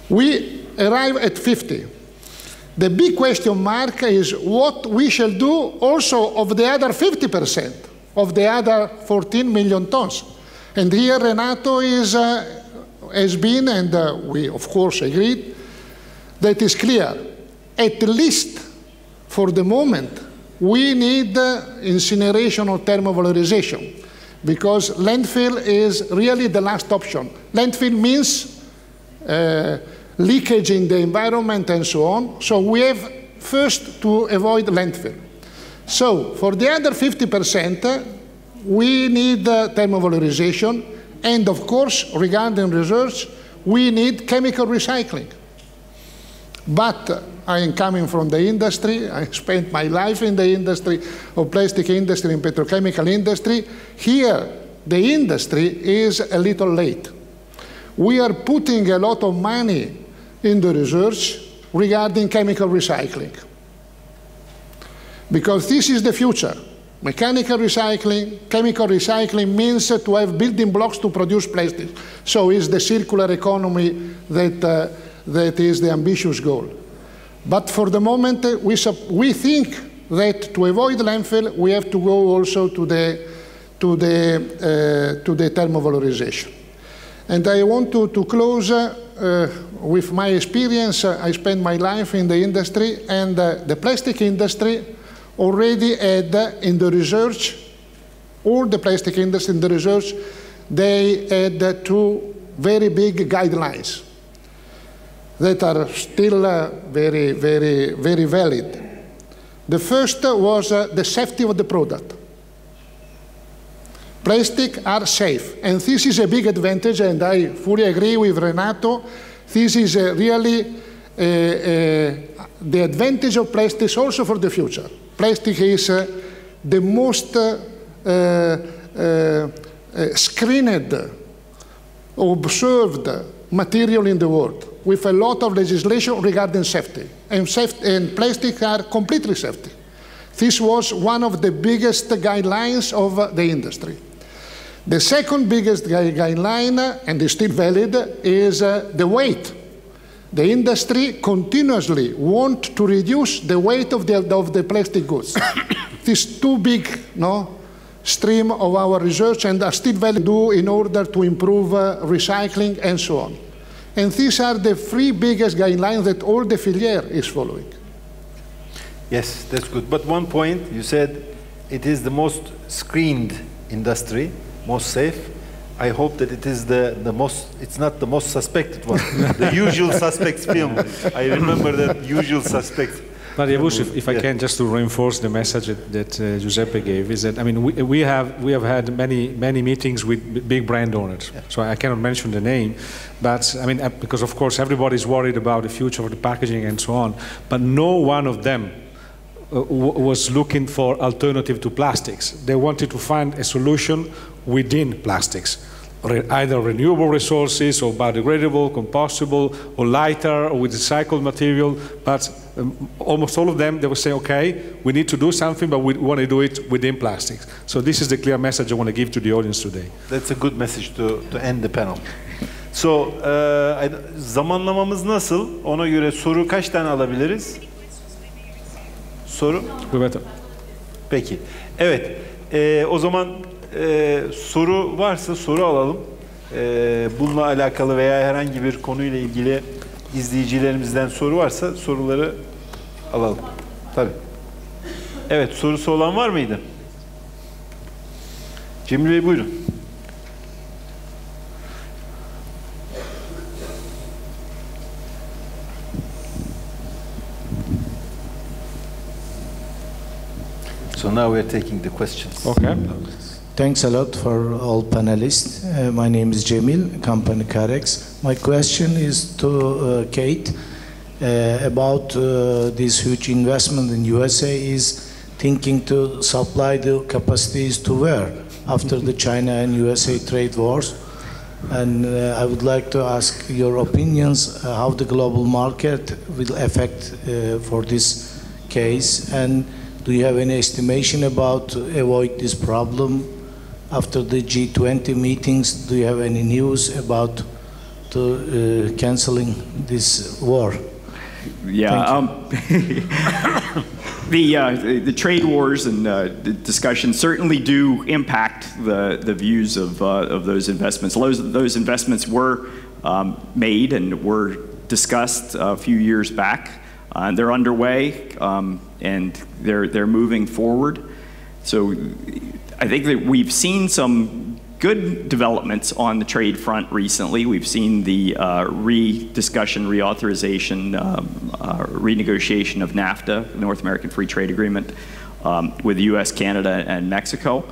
We arrive at 50. The big question mark is what we shall do also of the other 50%, of the other 14 million tons. And here Renato has been, and we of course agreed, that is clear. At least for the moment, we need incineration or thermovalorization, because landfill is really the last option. Landfill means leakage in the environment and so on. So we have first to avoid landfill. So for the other 50%, we need thermovalorization. And of course, regarding research, we need chemical recycling. But I am coming from the industry. I spent my life in the industry of plastic industry and petrochemical industry. Here, the industry is a little late. We are putting a lot of money in the research regarding chemical recycling, because this is the future. Mechanical recycling, chemical recycling means to have building blocks to produce plastic. So it's the circular economy that is the ambitious goal. But for the moment, we think that to avoid landfill, we have to go also to the thermovalorization. And I want to close with my experience. I spent my life in the industry, and the plastic industry already had in the research, all the plastic industry in the research, they had two very big guidelines that are still very, very, very valid. The first was the safety of the product. Plastic are safe, and this is a big advantage, and I fully agree with Renato. This is really the advantage of plastics also for the future. Plastic is the most screened, observed material in the world, with a lot of legislation regarding safety. And plastics are completely safety. This was one of the biggest guidelines of the industry. The second biggest guideline, and is still valid, is the weight. The industry continuously wants to reduce the weight of the plastic goods. This too big stream of our research, and are still valid in order to improve recycling and so on. And these are the three biggest guidelines that all the filière is following. Yes, that's good. But one point, you said it is the most screened industry, most safe. I hope that it is the most, it's not the most suspected one. The Usual Suspects film. I remember that Usual Suspects. But Yavush, if I can, just to reinforce the message that Giuseppe gave, is that, I mean, we have had many meetings with big brand owners. Yeah. So I cannot mention the name, but I mean, because of course everybody's worried about the future of the packaging and so on, but no one of them was looking for alternative to plastics. They wanted to find a solution within plastics, either renewable resources or biodegradable, compostable, or lighter, or with recycled material. But almost all of them, they would say, okay, we need to do something, but we want to do it within plastics. So this is the clear message I want to give to the audience today. That's a good message to end the panel. So, zamanlamamız nasıl? Ona göre soru kaç tane alabiliriz? Soru? Peki. Evet. O zaman soru varsa soru alalım. Bununla alakalı veya herhangi bir konuyla ilgili izleyicilerimizden soru varsa soruları alalım. Tabii. Evet, sorusu olan var mıydı? Cemil Bey buyurun. So now we're taking the questions. Okay. Thanks a lot for all panelists. My name is Cemil, company Carex. My question is to Kate about this huge investment in USA is thinking to supply the capacities to where after the China and USA trade wars. And I would like to ask your opinions how the global market will affect for this case. And Do you have any estimation about avoid this problem after the G20 meetings? Do you have any news about canceling this war? Yeah, the trade wars and the discussions certainly do impact the views of those investments. Those investments were made and were discussed a few years back. They're underway and they're moving forward. So I think that we've seen some good developments on the trade front recently. We've seen the rediscussion, reauthorization, renegotiation of NAFTA, the North American Free Trade Agreement, with the US, Canada, and Mexico.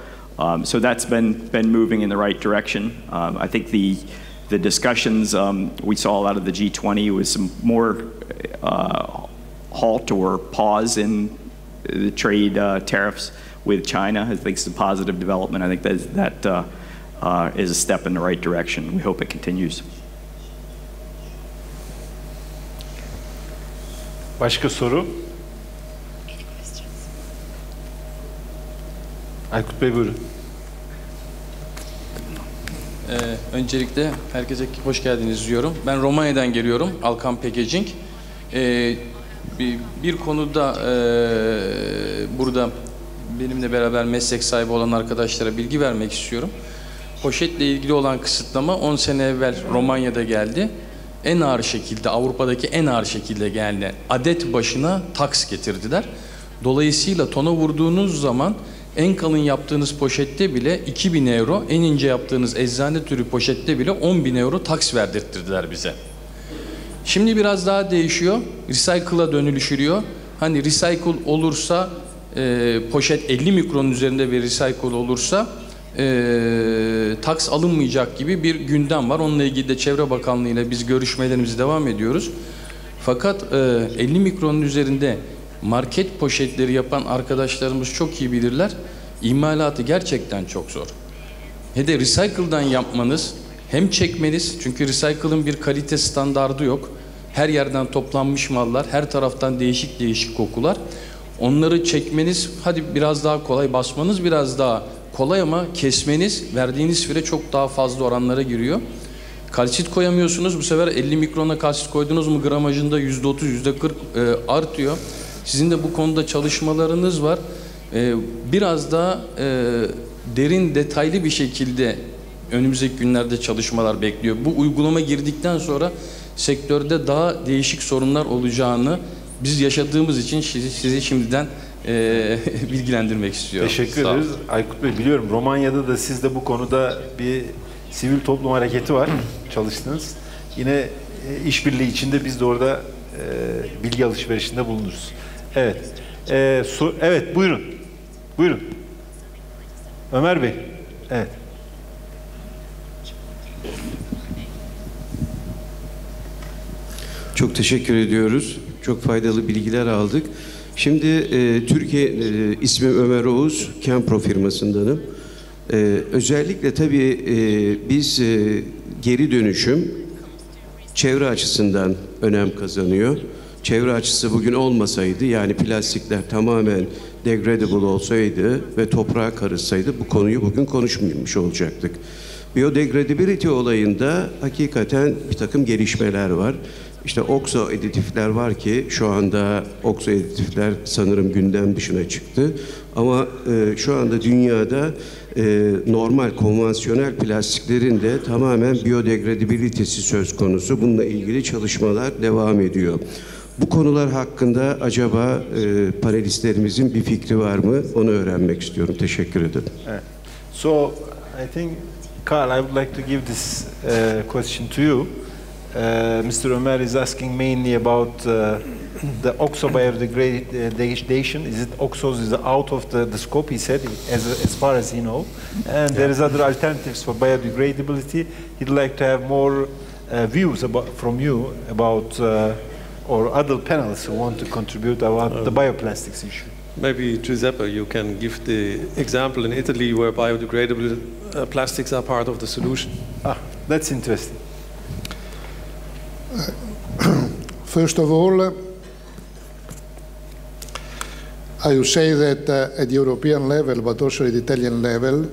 So that's been moving in the right direction. I think the discussions we saw out of the G20 was some more halt or pause in the trade tariffs with China. I think it's a positive development. I think that is a step in the right direction. We hope it continues. Başka soru? Aykut Bey buyurun. Öncelikle herkese hoş geldiniz diyorum. Ben Romanya'dan geliyorum. Alkan Packaging. Bir konuda burada benimle beraber meslek sahibi olan arkadaşlara bilgi vermek istiyorum. Poşetle ilgili olan kısıtlama 10 sene evvel Romanya'da geldi. En ağır şekilde, Avrupa'daki en ağır şekilde geldi. Adet başına taks getirdiler. Dolayısıyla tona vurduğunuz zaman en kalın yaptığınız poşette bile 2.000 euro, en ince yaptığınız eczane türü poşette bile 10.000 euro taks verdirttirdiler bize. Şimdi biraz daha değişiyor. Recycle'a dönülüşülüyor. Hani recycle olursa, poşet 50 mikronun üzerinde bir recycle olursa taks alınmayacak gibi bir gündem var. Onunla ilgili de Çevre Bakanlığı ile biz görüşmelerimize devam ediyoruz. Fakat 50 mikronun üzerinde market poşetleri yapan arkadaşlarımız çok iyi bilirler. İmalatı gerçekten çok zor. He de recycle'dan yapmanız, hem çekmeniz, çünkü recycle'ın bir kalite standardı yok. Her yerden toplanmış mallar, her taraftan değişik değişik kokular. Onları çekmeniz, hadi biraz daha kolay, basmanız biraz daha kolay ama kesmeniz, verdiğiniz süre çok daha fazla oranlara giriyor. Kalsit koyamıyorsunuz. Bu sefer 50 mikrona kalsit koydunuz mu gramajında %30, %40 artıyor. Sizin de bu konuda çalışmalarınız var. Biraz daha derin, detaylı bir şekilde önümüzdeki günlerde çalışmalar bekliyor. Bu uygulama girdikten sonra sektörde daha değişik sorunlar olacağını biz yaşadığımız için sizi şimdiden bilgilendirmek istiyorum. Teşekkür ederiz. Aykut Bey, biliyorum Romanya'da da siz de bu konuda bir sivil toplum hareketi var. Çalıştınız. Yine işbirliği içinde biz de orada bilgi alışverişinde bulunuruz. Evet. Evet, buyurun. Buyurun. Ömer Bey. Evet. Çok teşekkür ediyoruz. Çok faydalı bilgiler aldık. Şimdi Türkiye, ismim Ömer Oğuz, Kempro firmasındanım. Özellikle tabii biz geri dönüşüm çevre açısından önem kazanıyor. Çevre açısı bugün olmasaydı, yani plastikler tamamen degradable olsaydı ve toprağa karışsaydı bu konuyu bugün konuşmamış olacaktık. Biodegradability olayında hakikaten bir takım gelişmeler var. İşte okso editifler var ki şu anda okso editifler sanırım gündem dışına çıktı. Ama şu anda dünyada normal konvansiyonel plastiklerin de tamamen biodegradabilitesi söz konusu. Bununla ilgili çalışmalar devam ediyor. Bu konular hakkında acaba panelistlerimizin bir fikri var mı? Onu öğrenmek istiyorum. Teşekkür ederim. So, I think, Carl, I would like to give this question to you. Mr. Ömer is asking mainly about the oxo biodegradation. Is it oxos is out of the scope? He said, as far as he knows, and there is other alternatives for biodegradability. He'd like to have more views from you about, or other panelists who want to contribute about the bioplastics issue. Maybe Giuseppe, you can give the example in Italy where biodegradable plastics are part of the solution. That's interesting. First of all, I would say that at the European level, but also at the Italian level,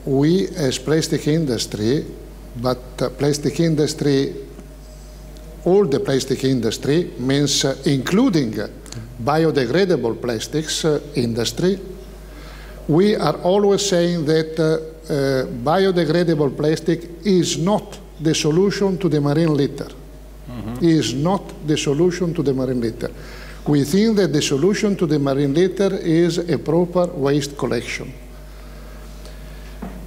we as plastic industry, but plastic industry, all the plastic industry means including biodegradable plastics industry, we are always saying that biodegradable plastic is not the solution to the marine litter. Is not the solution to the marine litter. We think that the solution to the marine litter is a proper waste collection.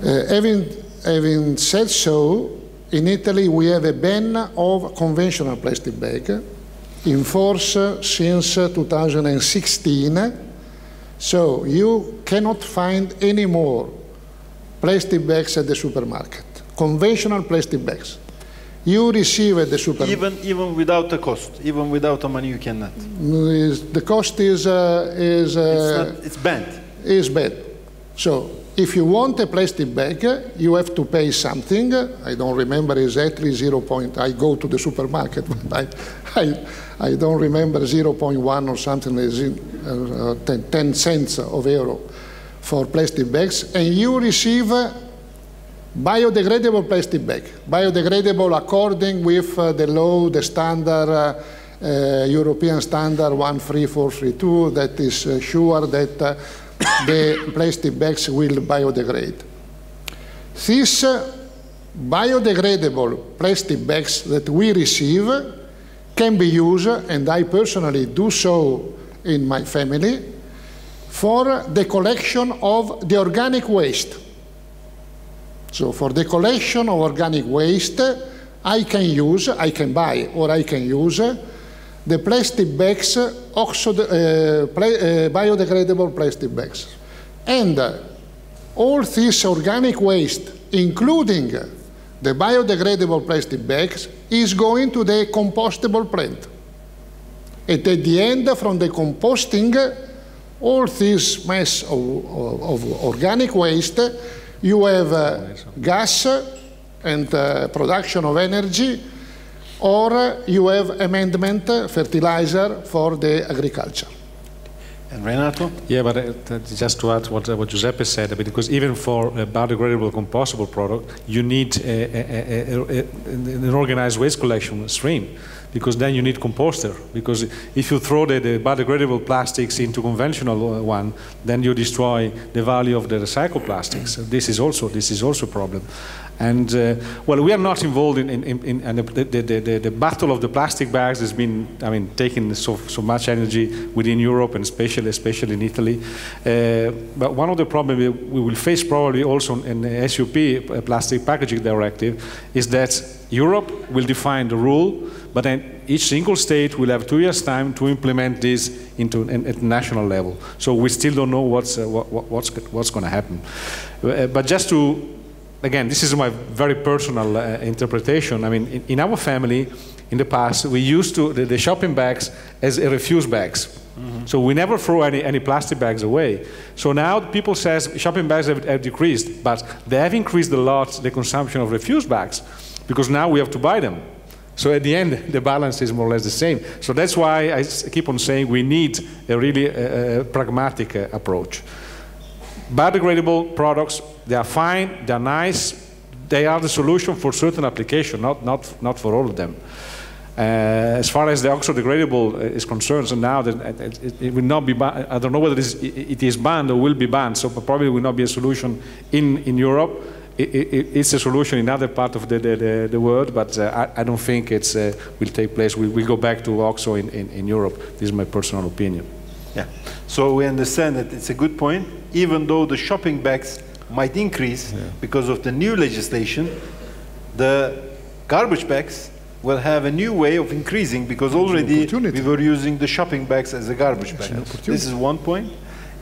Having said so, in Italy we have a ban of conventional plastic bag in force since 2016. So you cannot find any more plastic bags at the supermarket, conventional plastic bags. You receive at the supermarket. Even without the cost, even without the money, you cannot. The cost is it's banned. Is bad. So if you want a plastic bag, you have to pay something. I don't remember exactly I go to the supermarket, but I don't remember 0.1 or something, 10 cents of euro for plastic bags, and you receive biodegradable plastic bag. Biodegradable according with the law, the standard, European standard 13432, that is sure that the plastic bags will biodegrade. These biodegradable plastic bags that we receive can be used, and I personally do so in my family, for the collection of the organic waste. So for the collection of organic waste, I can buy or I can use the plastic bags, biodegradable plastic bags. And all this organic waste, including the biodegradable plastic bags, is going to the compostable plant. And at the end, from the composting, all this mess of organic waste, you have gas and production of energy, or you have amendment fertilizer for the agriculture. And Renato? Yeah, but just to add what Giuseppe said, because even for a biodegradable compostable product, you need an organized waste collection stream, because then you need composter. Because if you throw the biodegradable plastics into conventional one, then you destroy the value of the recycled plastics. This is also a problem. And well, we are not involved in the battle of the plastic bags has been, taking so much energy within Europe, and especially in Italy. But one of the problems we will face probably also in the SUP, Plastic Packaging Directive, is that Europe will define the rule, but then each single state will have 2 years' time to implement this at national level. So we still don't know what's going to happen. But just to, again, this is my very personal interpretation. In our family, in the past, we used the shopping bags as refuse bags. So we never throw any plastic bags away. So now people say shopping bags have decreased, but they have increased a lot the consumption of refuse bags, because now we have to buy them. So at the end, the balance is more or less the same. So that's why I keep on saying we need a really pragmatic approach. Biodegradable products, they are fine, they are nice, they are the solution for certain applications, not for all of them. As far as the oxo-degradable is concerned, so now that it will not be banned. I don't know whether it is banned or will be banned, so probably will not be a solution in Europe. It's a solution in other parts of the world, but I don't think it will take place. We'll go back to oxo in Europe. This is my personal opinion. Yeah. So we understand that it's a good point, even though the shopping bags might increase because of the new legislation, the garbage bags will have a new way of increasing, because already we were using the shopping bags as a garbage bag. This is one point.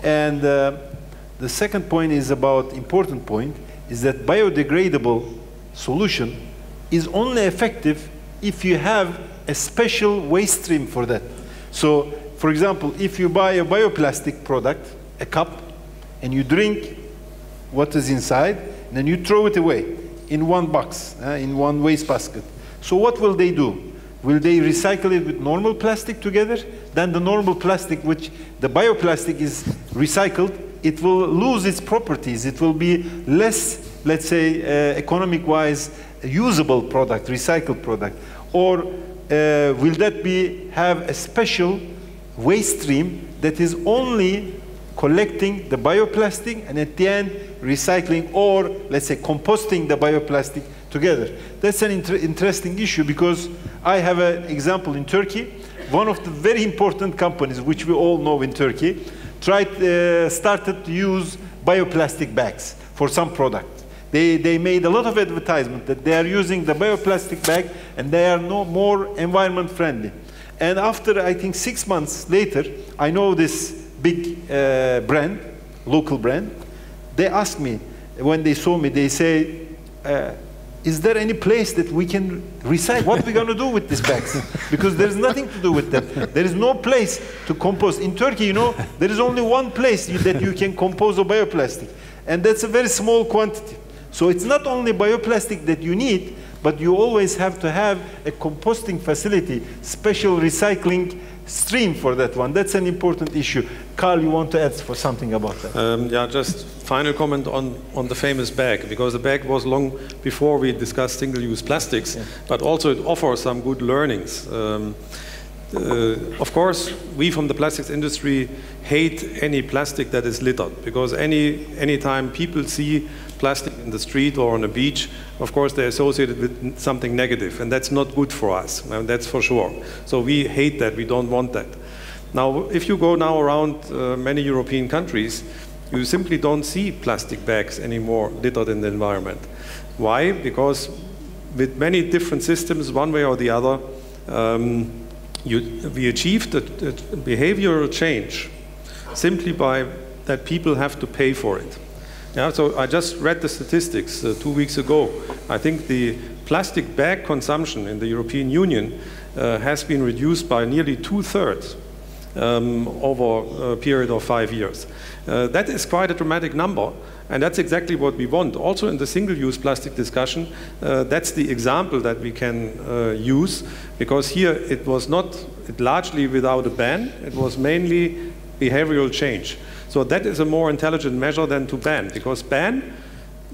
And the second point is about, important point, is that biodegradable solution is only effective if you have a special waste stream for that. So, for example, if you buy a bioplastic product, a cup, and you drink what is inside, and then you throw it away in one box, in one waste basket. So what will they do? will they recycle it with normal plastic together? Then the normal plastic, which the bioplastic is recycled, it will lose its properties. It will be less, let's say, economic-wise usable product, recycled product. Or will that have a special waste stream that is only collecting the bioplastic and at the end recycling or, let's say, composting the bioplastic together? That's an interesting issue because I have an example in Turkey. One of the very important companies, which we all know in Turkey, started to use bioplastic bags for some product. They made a lot of advertisement that they are using the bioplastic bag and they are no more environment friendly. And after, I think, 6 months later, I know this big brand, local brand, they asked me, when they saw me, they say, is there any place that we can recycle? What are we going to do with these bags? Because there's nothing to do with them. There is no place to compost. In Turkey, you know, there is only one place that you can compose a bioplastic. And that's a very small quantity. So it's not only bioplastic that you need, but you always have to have a composting facility, special recycling stream for that one. That's an important issue. Carl, you want to add for something about that? Yeah, just final comment on the famous bag, because the bag was long before we discussed single-use plastics, yeah. But also it offers some good learnings. Of course, we from the plastics industry hate any plastic that is littered, because any time people see plastic in the street or on a beach, of course they associate it with something negative, and that's not good for us, and that's for sure. So we hate that, we don't want that. Now, if you go now around many European countries, you simply don't see plastic bags anymore littered in the environment. Why? Because with many different systems, one way or the other, we achieved a behavioral change simply by that people have to pay for it. Yeah, so I just read the statistics 2 weeks ago. I think the plastic bag consumption in the European Union has been reduced by nearly 2/3 over a period of 5 years. That is quite a dramatic number, and that's exactly what we want. Also in the single-use plastic discussion, that's the example that we can use, because here it was not largely without a ban, it was mainly behavioral change. So that is a more intelligent measure than to ban, because ban,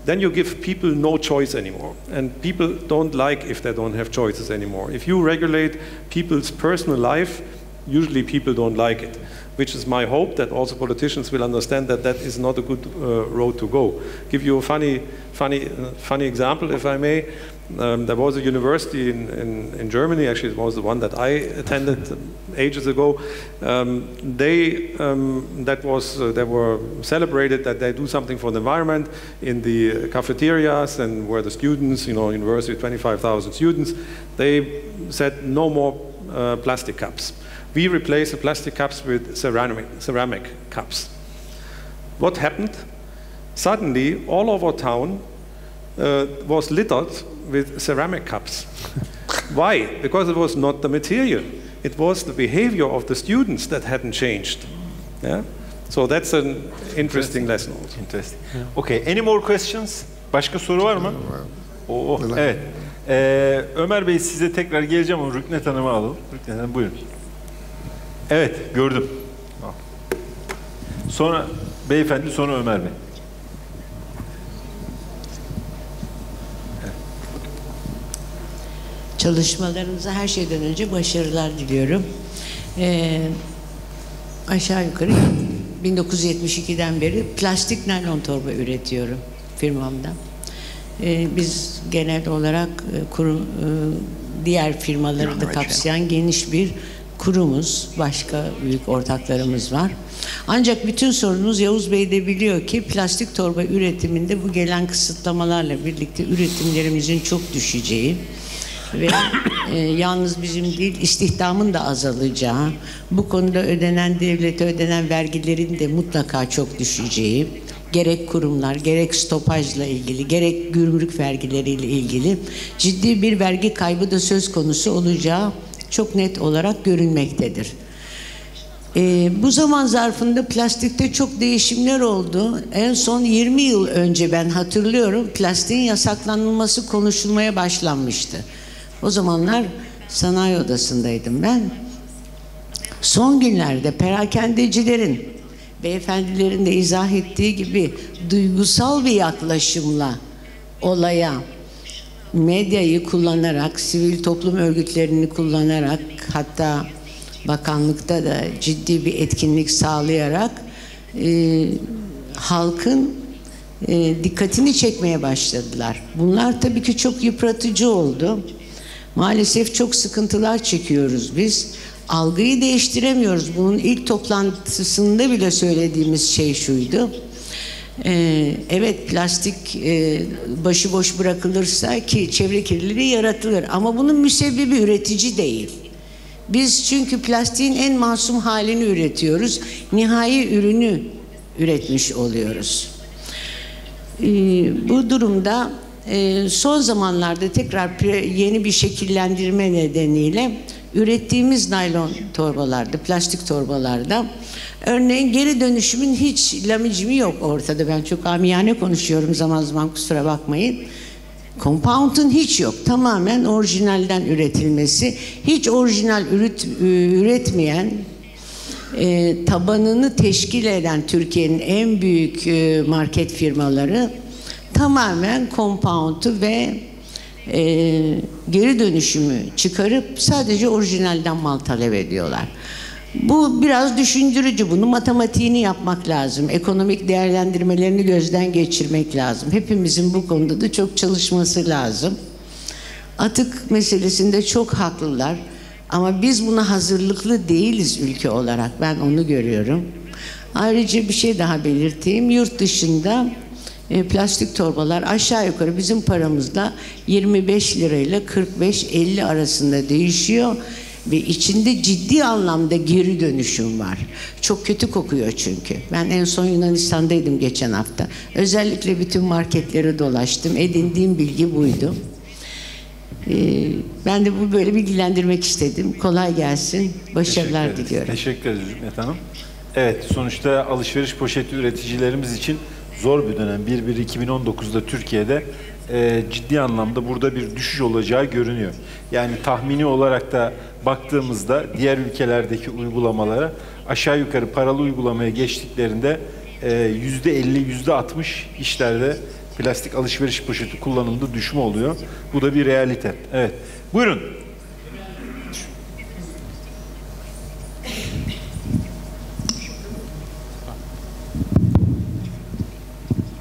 then you give people no choice anymore. And people don't like if they don't have choices anymore. If you regulate people's personal life, usually people don't like it, which is my hope that also politicians will understand that that is not a good road to go. Give you a funny example, if I may. There was a university in Germany, actually it was the one that I attended ages ago. They were celebrated that they do something for the environment in the cafeterias, and where the students, you know, university, 25,000 students, they said no more plastic cups. We replaced the plastic cups with ceramic cups. What happened? Suddenly, all over town was littered with ceramic cups. Why? Because it was not the material. It was the behavior of the students that hadn't changed. Yeah? So that's an interesting lesson also. Interesting. Okay, any more questions? Başka soru var mı? Evet. Ömer Bey, size tekrar geleceğim ama Rüknet Hanım'ı alalım. Rüknet Hanım, buyurun. Evet, gördüm. Sonra beyefendi, sonra Ömer Bey. Çalışmalarınıza her şeyden önce başarılar diliyorum. Aşağı yukarı 1972'den beri plastik naylon torba üretiyorum firmamda. Biz genel olarak diğer firmaları da kapsayan geniş bir kurumuz, başka büyük ortaklarımız var. Ancak bütün sorunumuz, Yavuz Bey de biliyor ki, plastik torba üretiminde bu gelen kısıtlamalarla birlikte üretimlerimizin çok düşeceği ve yalnız bizim değil, istihdamın da azalacağı, bu konuda devlete ödenen vergilerin de mutlaka çok düşeceği, gerek kurumlar, gerek stopajla ilgili, gerek gümrük vergileriyle ilgili ciddi bir vergi kaybı da söz konusu olacağı çok net olarak görünmektedir. Bu zaman zarfında plastikte çok değişimler oldu. En son 20 yıl önce ben hatırlıyorum, plastiğin yasaklanması konuşulmaya başlanmıştı. O zamanlar sanayi odasındaydım ben. Son günlerde perakendecilerin, beyefendilerin de izah ettiği gibi duygusal bir yaklaşımla olaya, medyayı kullanarak, sivil toplum örgütlerini kullanarak, hatta bakanlıkta da ciddi bir etkinlik sağlayarak halkın dikkatini çekmeye başladılar. Bunlar tabii ki çok yıpratıcı oldu. Maalesef çok sıkıntılar çekiyoruz biz. Algıyı değiştiremiyoruz. Bunun ilk toplantısında bile söylediğimiz şey şuydu. Evet, plastik başıboş bırakılırsa ki çevre kirliliği yaratılır. Ama bunun müsebbibi üretici değil. Biz çünkü plastiğin en masum halini üretiyoruz. Nihai ürünü üretmiş oluyoruz. Bu durumda son zamanlarda tekrar yeni bir şekillendirme nedeniyle ürettiğimiz naylon torbalarda, plastik torbalarda örneğin geri dönüşümün hiç lamicimi yok ortada. Ben çok amiyane konuşuyorum zaman zaman, kusura bakmayın. Compound'un hiç yok. Tamamen orijinalden üretilmesi. Hiç orijinal üretmeyen, tabanını teşkil eden Türkiye'nin en büyük market firmaları tamamen compound'u ve geri dönüşümü çıkarıp sadece orijinalden mal talep ediyorlar. Bu biraz düşündürücü. Bunu matematiğini yapmak lazım. Ekonomik değerlendirmelerini gözden geçirmek lazım. Hepimizin bu konuda da çok çalışması lazım. Atık meselesinde çok haklılar. Ama biz buna hazırlıklı değiliz ülke olarak. Ben onu görüyorum. Ayrıca bir şey daha belirteyim. Yurt dışında plastik torbalar aşağı yukarı bizim paramızda 25 lirayla 45-50 arasında değişiyor. Ve içinde ciddi anlamda geri dönüşüm var. Çok kötü kokuyor çünkü. Ben en son Yunanistan'daydım geçen hafta. Özellikle bütün marketleri dolaştım. Edindiğim bilgi buydu. Ben de bu böyle bilgilendirmek istedim. Kolay gelsin. Başarılar diliyorum. Teşekkür ederiz Hikmet Hanım. Evet, sonuçta alışveriş poşeti üreticilerimiz için zor bir dönem. 1/1/2019'da Türkiye'de ciddi anlamda burada bir düşüş olacağı görünüyor. Yani tahmini olarak da baktığımızda diğer ülkelerdeki uygulamalara aşağı yukarı paralı uygulamaya geçtiklerinde %50, %60 işlerde plastik alışveriş poşeti kullanımında düşme oluyor. Bu da bir realite. Evet. Buyurun.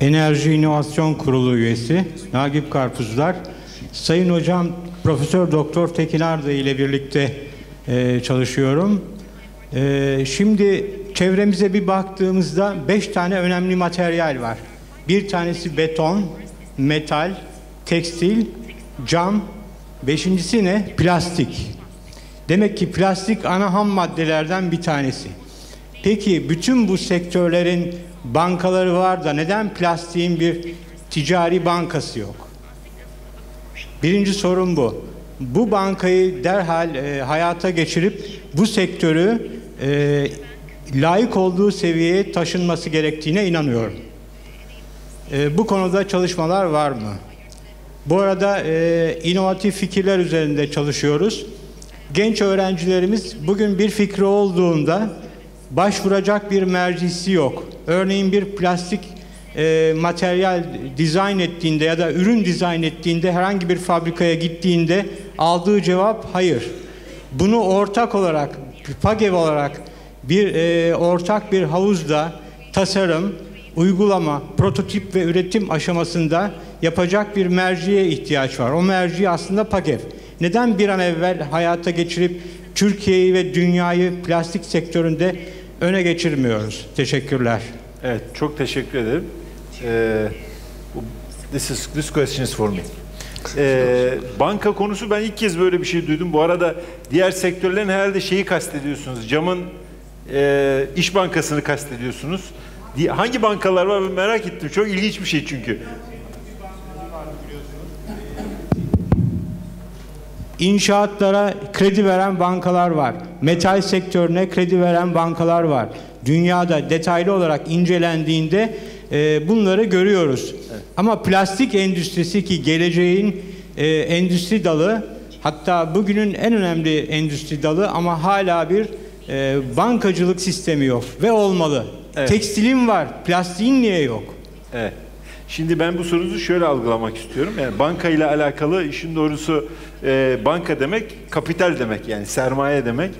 Enerji İnovasyon Kurulu üyesi Nagip Karpuzlar. Sayın Hocam, Profesör Doktor Tekin Arda ile birlikte çalışıyorum. Şimdi çevremize bir baktığımızda 5 tane önemli materyal var. Bir tanesi beton, metal, tekstil, cam. 5.'si ne? Plastik. Demek ki plastik ana ham maddelerden bir tanesi. Peki bütün bu sektörlerin bankaları var da neden plastiğin bir ticari bankası yok? Birinci sorun bu. Bu bankayı derhal hayata geçirip bu sektörü layık olduğu seviyeye taşınması gerektiğine inanıyorum. Bu konuda çalışmalar var mı? Bu arada inovatif fikirler üzerinde çalışıyoruz. Genç öğrencilerimiz bugün bir fikri olduğunda başvuracak bir mercisi yok. Örneğin bir plastik materyal dizayn ettiğinde ya da ürün dizayn ettiğinde herhangi bir fabrikaya gittiğinde aldığı cevap hayır. Bunu ortak olarak, PAGEV olarak ortak bir havuzda tasarım, uygulama, prototip ve üretim aşamasında yapacak bir merciye ihtiyaç var. O merci aslında PAGEV. Neden bir an evvel hayata geçirip Türkiye'yi ve dünyayı plastik sektöründe öne geçirmiyoruz? Teşekkürler. Evet, çok teşekkür ederim. This question is for me. Banka konusu, ben ilk kez böyle bir şey duydum. Bu arada diğer sektörlerin herhalde şeyi kastediyorsunuz. Camın İş Bankası'nı kastediyorsunuz. Hangi bankalar var merak ettim. Çok ilginç bir şey çünkü. İnşaatlara kredi veren bankalar var. Metal sektörüne kredi veren bankalar var. Dünyada detaylı olarak incelendiğinde bunları görüyoruz. Evet. Ama plastik endüstrisi ki geleceğin endüstri dalı Hatta bugünün en önemli endüstri dalı ama hala bir bankacılık sistemi yok ve olmalı. Evet. Tekstilin var, plastiğin niye yok? Evet. Şimdi ben bu sorunuzu şöyle algılamak istiyorum. Yani banka ile alakalı işin doğrusu banka demek kapital demek, yani sermaye demek.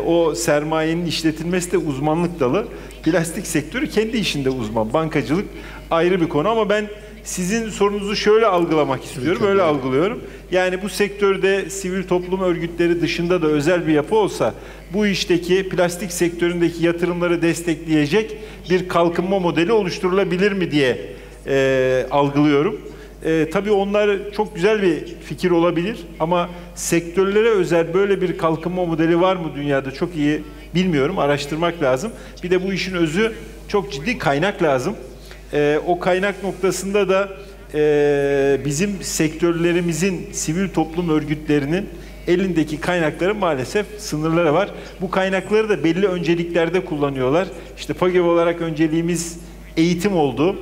O sermayenin işletilmesi de uzmanlık dalı. Plastik sektörü kendi işinde uzman. Bankacılık ayrı bir konu ama ben sizin sorunuzu şöyle algılamak istiyorum, öyle algılıyorum. Yani bu sektörde sivil toplum örgütleri dışında da özel bir yapı olsa bu işteki plastik sektöründeki yatırımları destekleyecek bir kalkınma modeli oluşturulabilir mi diye algılıyorum. Tabii onlar çok güzel bir fikir olabilir ama sektörlere özel böyle bir kalkınma modeli var mı dünyada çok iyi bilmiyorum, araştırmak lazım. Bir de bu işin özü çok ciddi kaynak lazım. O kaynak noktasında da bizim sektörlerimizin, sivil toplum örgütlerinin elindeki kaynakların maalesef sınırları var. Bu kaynakları da belli önceliklerde kullanıyorlar. İşte PAGEV olarak önceliğimiz eğitim oldu.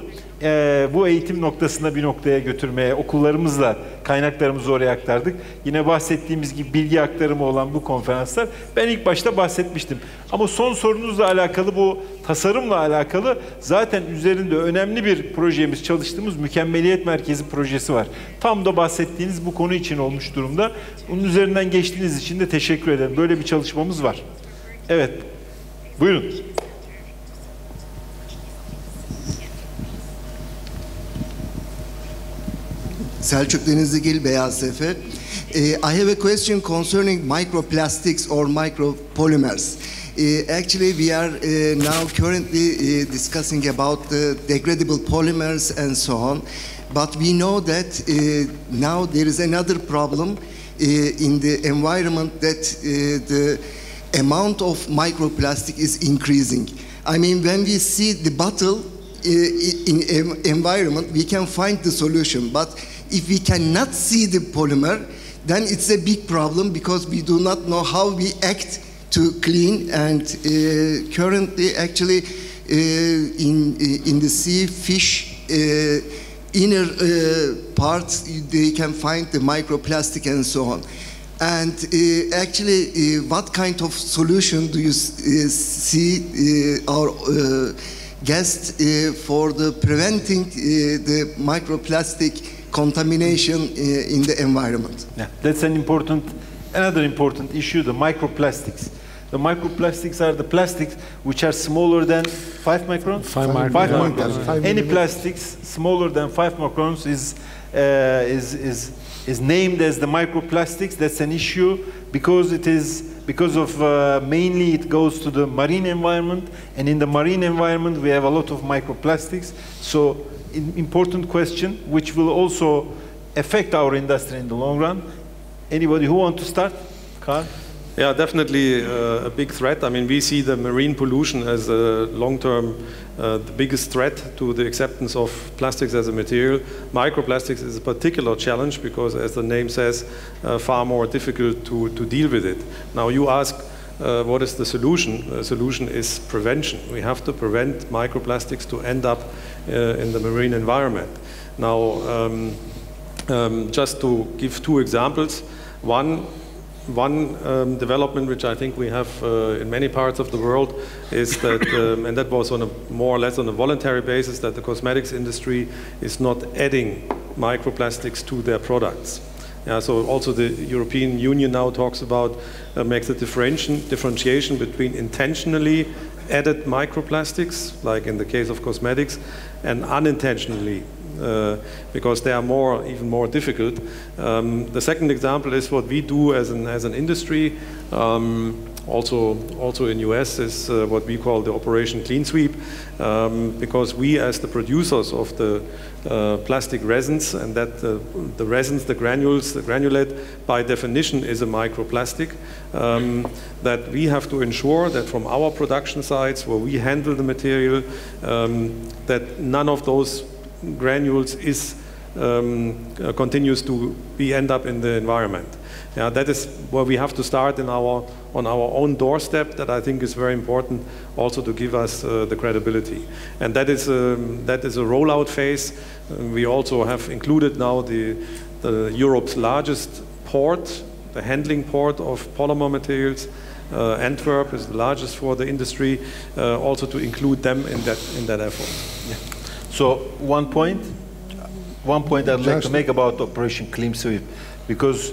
Bu eğitim noktasında bir noktaya götürmeye okullarımızla kaynaklarımızı oraya aktardık. Yine bahsettiğimiz gibi bilgi aktarımı olan bu konferanslar, ben ilk başta bahsetmiştim. Ama son sorunuzla alakalı, bu tasarımla alakalı zaten üzerinde önemli bir projemiz, çalıştığımız Mükemmeliyet Merkezi projesi var. Tam da bahsettiğiniz bu konu için olmuş durumda. Bunun üzerinden geçtiğiniz için de teşekkür ederim. Böyle bir çalışmamız var. Evet, buyurun. Selçuk Denizligil, Beyaz Sefer. I have a question concerning microplastics or micropolymers. Actually, we are now currently discussing about the degradable polymers and so on. But we know that now there is another problem in the environment, that the amount of microplastic is increasing. I mean, when we see the bottle in environment, we can find the solution. But if we cannot see the polymer, then it's a big problem because we do not know how we act to clean. And currently, actually, in the sea, fish inner parts, they can find the microplastic and so on. And actually, what kind of solution do you see our guests for the preventing the microplastic contamination in the environment? Yeah, that's another important issue, the microplastics. The microplastics are the plastics which are smaller than 5 microns? 5 microns. Any plastics smaller than 5 microns is named as the microplastics. That's an issue because mainly it goes to the marine environment, and in the marine environment we have a lot of microplastics. So important question which will also affect our industry in the long run. Anybody who want to start? Carl? Yeah, definitely a big threat. I mean, we see the marine pollution as a long-term, the biggest threat to the acceptance of plastics as a material. Microplastics is a particular challenge because, as the name says, far more difficult to deal with it. Now, you ask, what is the solution? The solution is prevention. We have to prevent microplastics to end up in the marine environment. Now, just to give two examples, one development which I think we have in many parts of the world is that, and that was on a more or less on a voluntary basis, that the cosmetics industry is not adding microplastics to their products. Yeah, so also the European Union now talks about, makes a differentiation between intentionally added microplastics, like in the case of cosmetics, and unintentionally, because they are even more difficult. The second example is what we do as an industry, also in US, is what we call the Operation Clean Sweep, because we, as the producers of the plastic resins, and that the resins, the granules, the granulate, by definition is a microplastic, that we have to ensure that from our production sites where we handle the material, that none of those granules continues to end up in the environment. Yeah, that is where we have to start on our own doorstep. That I think is very important, also to give us the credibility. And that is a rollout phase. We also have included now the Europe's largest port, the handling port of polymer materials. Antwerp is the largest for the industry, also to include them in that effort. Yeah. So one point I'd like to make about Operation Clean Sweep, because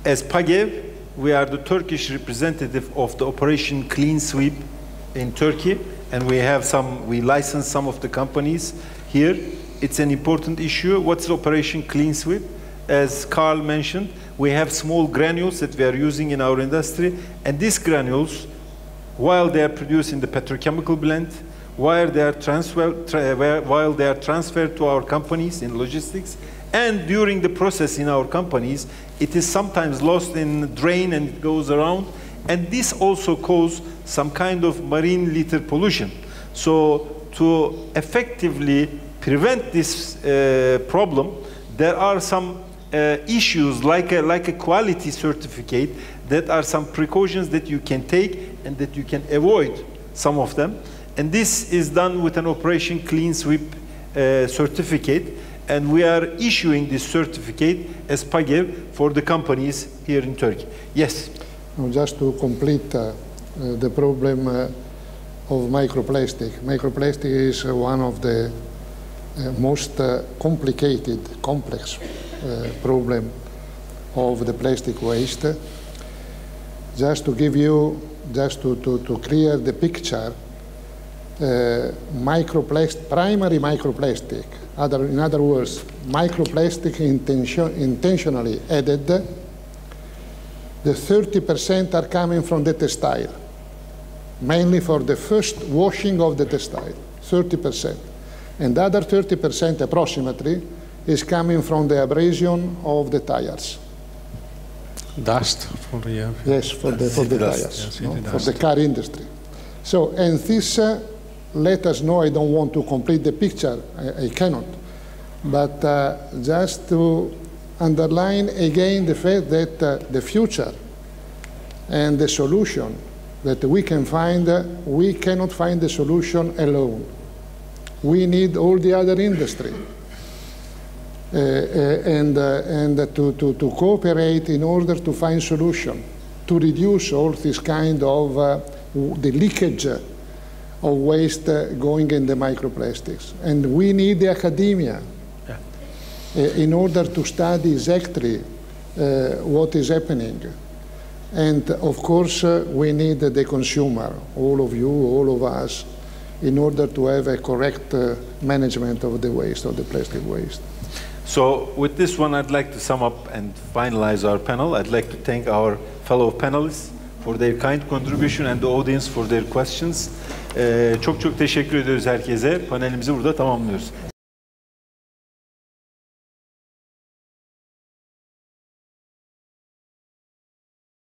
as PAGEV, we are the Turkish representative of the Operation Clean Sweep in Turkey, and we license some of the companies here. It's an important issue. What's Operation Clean Sweep? As Carl mentioned, we have small granules that we are using in our industry, and these granules, while they are produced in the petrochemical blend, while they are transferred to our companies in logistics, and during the process in our companies, it is sometimes lost in the drain and it goes around, and this also causes some kind of marine litter pollution. So to effectively prevent this problem, there are some issues like a quality certificate, that are some precautions that you can take and that you can avoid some of them. And this is done with an Operation Clean Sweep certificate, and we are issuing this certificate as PAGEV for the companies here in Turkey. Yes? Just to complete the problem of microplastic. Microplastic is one of the most complicated, complex problem of the plastic waste. Just to give you, to clear the picture, primary microplastic, in other words, microplastic intentionally added, the 30% are coming from the textile, mainly for the first washing of the textile, 30%. And the other 30% approximately is coming from the abrasion of the tires. Dust for the yes, for the tires, for the car industry. So, and this let us know. I don't want to complete the picture. I cannot, but just to underline again the fact that the future and the solution that we can find, we cannot find the solution alone. We need all the other industry. And to cooperate in order to find solution, to reduce all this kind of the leakage of waste going in the microplastics. And we need the academia in order to study exactly what is happening. And of course, we need the consumer, all of you, all of us, in order to have a correct management of the waste, of the plastic waste. So with this one, I'd like to sum up and finalize our panel. I'd like to thank our fellow panelists for their kind contribution and the audience for their questions. Çok teşekkür ediyoruz herkese. Panelimizi burada tamamlıyoruz.